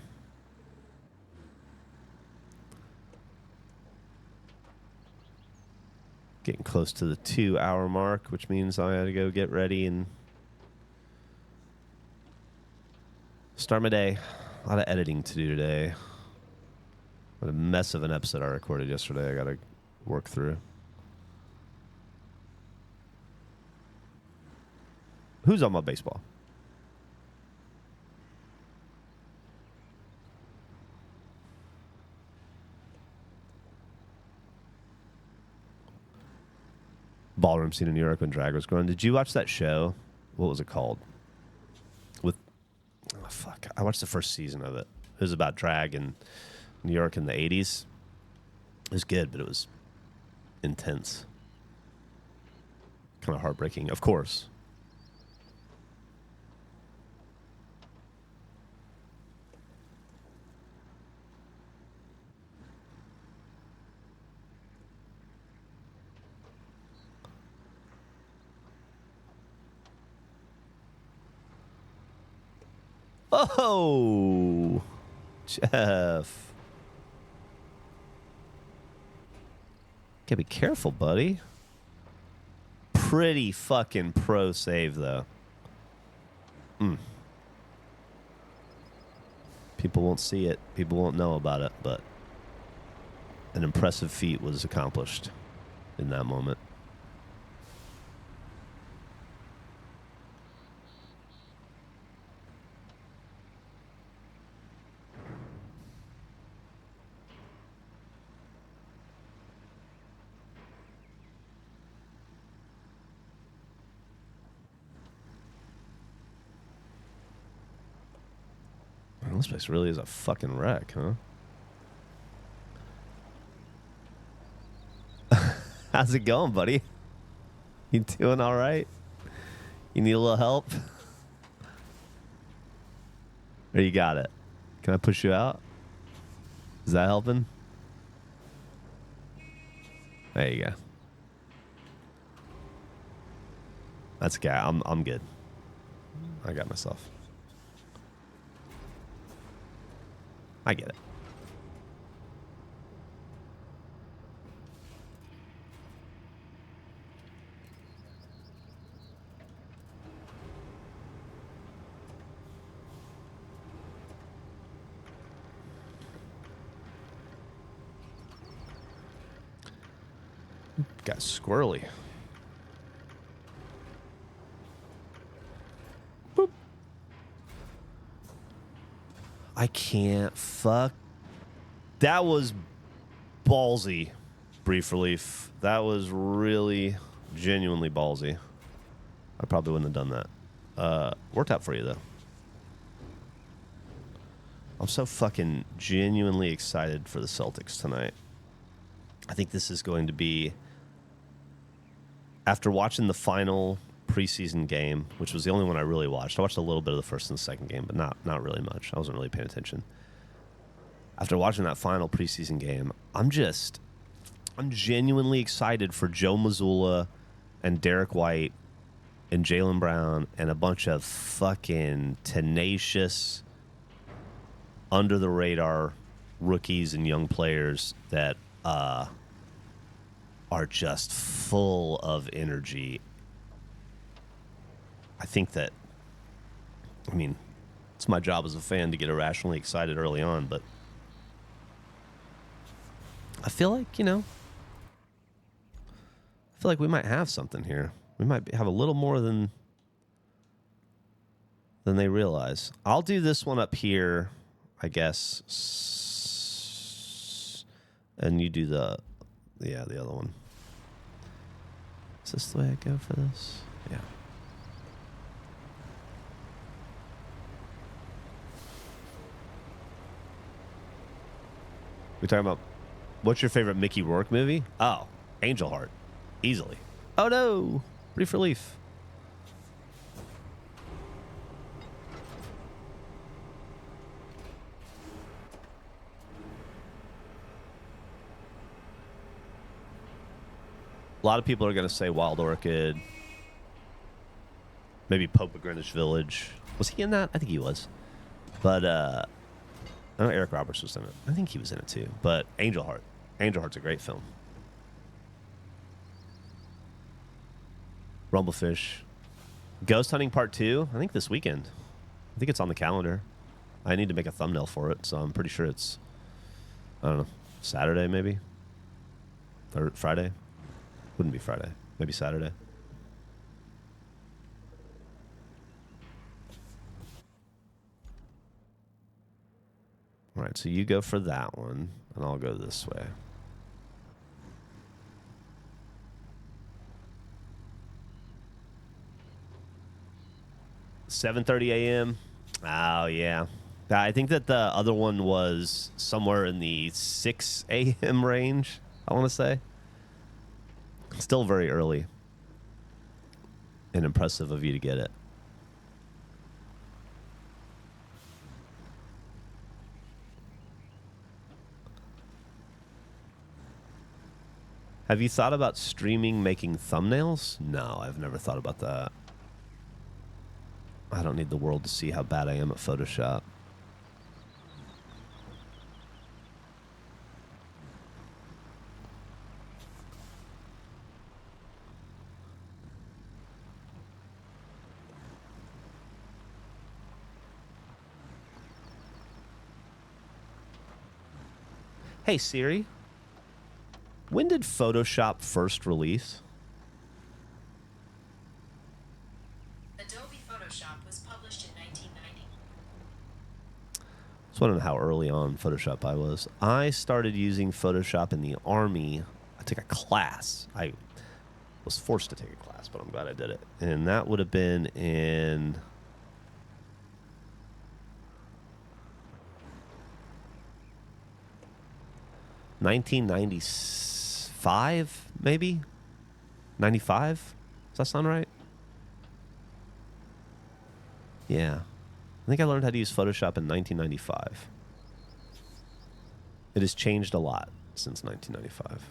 Getting close to the 2-hour mark, which means I got to go get ready and start my day. A lot of editing to do today. What a mess of an episode I recorded yesterday. I got to work through. Who's on my baseball? Ballroom scene in New York when drag was growing. Did you watch that show? What was it called? With fuck, I watched the first season of it. It was about drag in New York in the 80s. It was good, but it was intense. Kind of heartbreaking, of course. Oh, Geoff. Gotta be careful, buddy. Pretty fucking pro save, though. People won't see it. People won't know about it, but an impressive feat was accomplished in that moment. Man, this place really is a fucking wreck, huh? How's it going, buddy? You doing all right? You need a little help? Or you got it? Can I push you out? Is that helping? There you go. That's okay. I'm good. I got myself. I get it. Got squirrely. Boop. I can't fuck. That was ballsy, brief relief. That was really genuinely ballsy. I probably wouldn't have done that. Worked out for you, though. I'm so fucking genuinely excited for the Celtics tonight. I think this is going to be... After watching the final preseason game, which was the only one I really watched. I watched a little bit of the first and the second game, but not really much. I wasn't really paying attention. After watching that final preseason game, I'm genuinely excited for Joe Mazzulla and Derek White and Jaylen Brown and a bunch of fucking tenacious, under-the-radar rookies and young players that are just full of energy. I think that, I mean, it's my job as a fan to get irrationally excited early on, but I feel like, we might have something here. We might have a little more than they realize. I'll do this one up here, I guess. And you do the other one. Is this the way I go for this? Yeah. We're talking about, what's your favorite Mickey Rourke movie? Oh, Angel Heart. Easily. Oh no! Brief relief. A lot of people are going to say Wild Orchid. Maybe Pope of Greenwich Village. Was he in that? I think he was. But I know Eric Roberts was in it. I think he was in it too. But Angel Heart. Angel Heart's a great film. Rumblefish. Ghost Hunting Part 2. I think this weekend. I think it's on the calendar. I need to make a thumbnail for it, so I'm pretty sure it's, I don't know, Saturday maybe? Friday? Wouldn't be Friday. Maybe Saturday. All right, so you go for that one, and I'll go this way. $7:30 a.m. Oh, yeah. I think that the other one was somewhere in the 6 a.m. range, I want to say. Still very early. And impressive of you to get it. Have you thought about streaming making thumbnails? No, I've never thought about that. I don't need the world to see how bad I am at Photoshop. Hey Siri, when did Photoshop first release? Adobe Photoshop was published in 1990. I just want to know how early on Photoshop I was. I started using Photoshop in the Army. I took a class. I was forced to take a class, but I'm glad I did it. And that would have been in 1995, maybe? 95? Does that sound right? Yeah. I think I learned how to use Photoshop in 1995. It has changed a lot since 1995.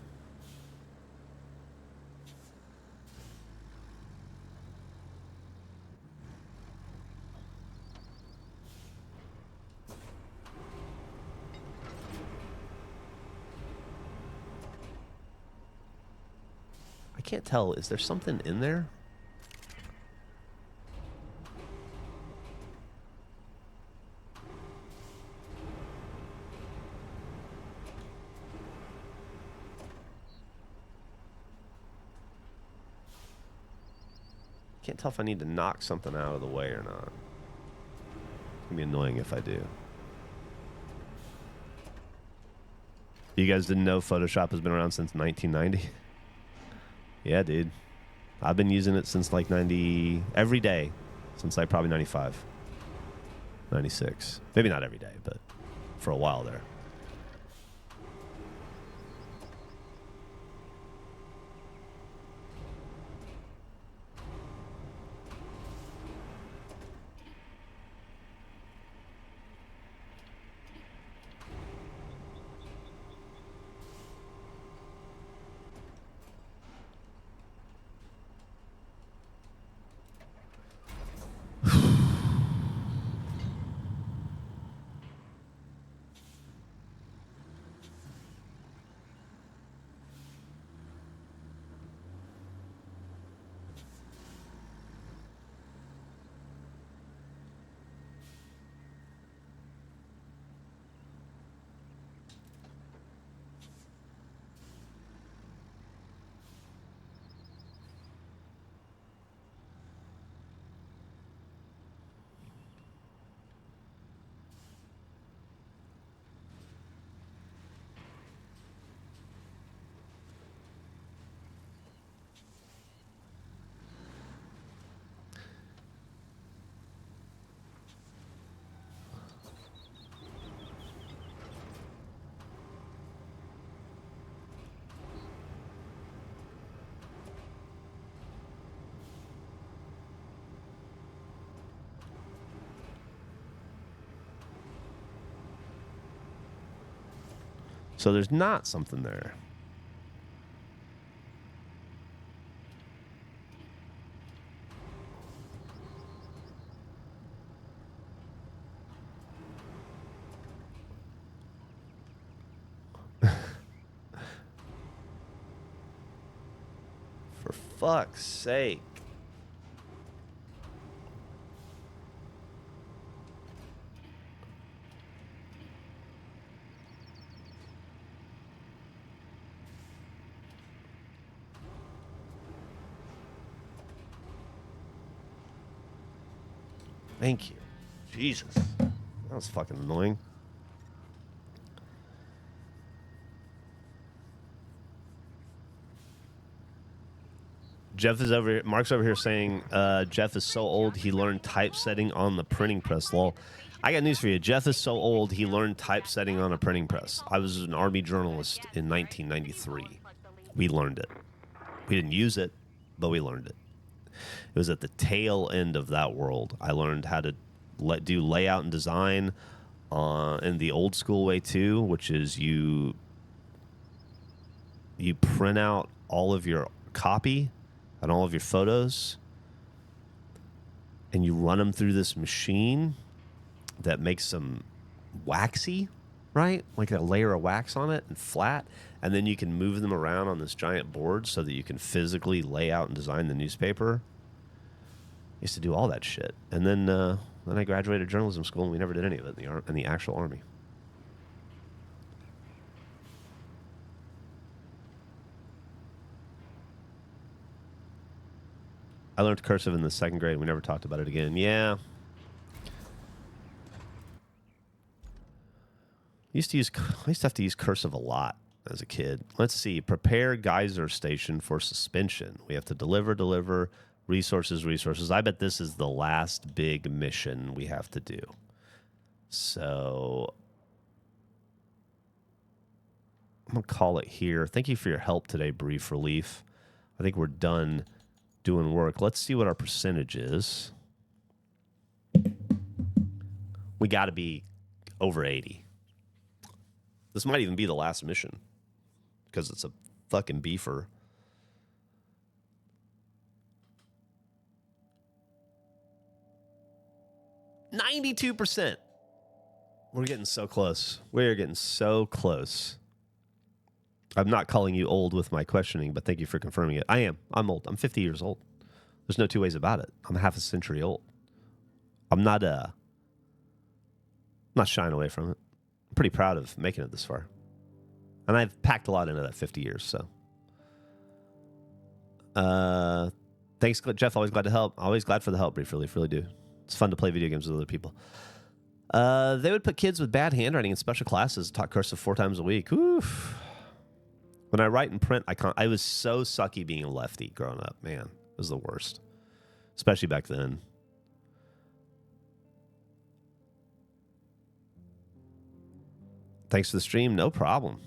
I can't tell. Is there something in there? Can't tell if I need to knock something out of the way or not. It's gonna be annoying if I do. You guys didn't know Photoshop has been around since 1990? Yeah, dude. I've been using it since like 90, every day, since like probably 95, 96. Maybe not every day, but for a while there. So there's not something there. For fuck's sake. Thank you. Jesus. That was fucking annoying. Geoff is over here. Mark's over here saying Geoff is so old he learned typesetting on the printing press. Lol. I got news for you. Geoff is so old he learned typesetting on a printing press. I was an Army journalist in 1993. We learned it. We didn't use it, but we learned it. It was at the tail end of that world. I learned how to do layout and design in the old school way too, which is you print out all of your copy and all of your photos, and you run them through this machine that makes them waxy, right? Like a layer of wax on it and flat, and then you can move them around on this giant board so that you can physically lay out and design the newspaper. I used to do all that shit. And then I graduated journalism school, and we never did any of it in the actual Army. I learned cursive in the second grade. We never talked about it again. Yeah. I used to have to use cursive a lot as a kid. Let's see. Prepare geyser station for suspension. We have to deliver, resources. I bet this is the last big mission we have to do. So I'm going to call it here. Thank you for your help today, Brief Relief. I think we're done doing work. Let's see what our percentage is. We got to be over 80. This might even be the last mission because it's a fucking beefer. 92%. We're getting so close. We're getting so close. I'm not calling you old with my questioning, but thank you for confirming it. I am. I'm old. I'm 50 years old. There's no two ways about it. I'm half a century old. I'm not shying away from it. I'm pretty proud of making it this far. And I've packed a lot into that 50 years, so. Thanks, Geoff. Always glad to help. Always glad for the help, Brief Relief. Really do. It's fun to play video games with other people. They would put kids with bad handwriting in special classes, taught cursive 4 times a week. Oof. When I write and print, I was so sucky being a lefty growing up. Man, it was the worst. Especially back then. Thanks for the stream. No problem.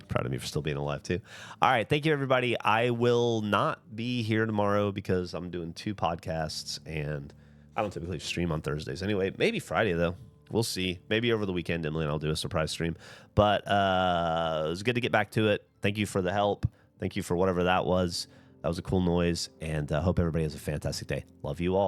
Proud of me for still being alive, too. All right. Thank you, everybody. I will not be here tomorrow because I'm doing 2 podcasts, and I don't typically stream on Thursdays anyway. Maybe Friday, though. We'll see. Maybe over the weekend, Emily, and I'll do a surprise stream. But it was good to get back to it. Thank you for the help. Thank you for whatever that was. That was a cool noise, and I hope everybody has a fantastic day. Love you all.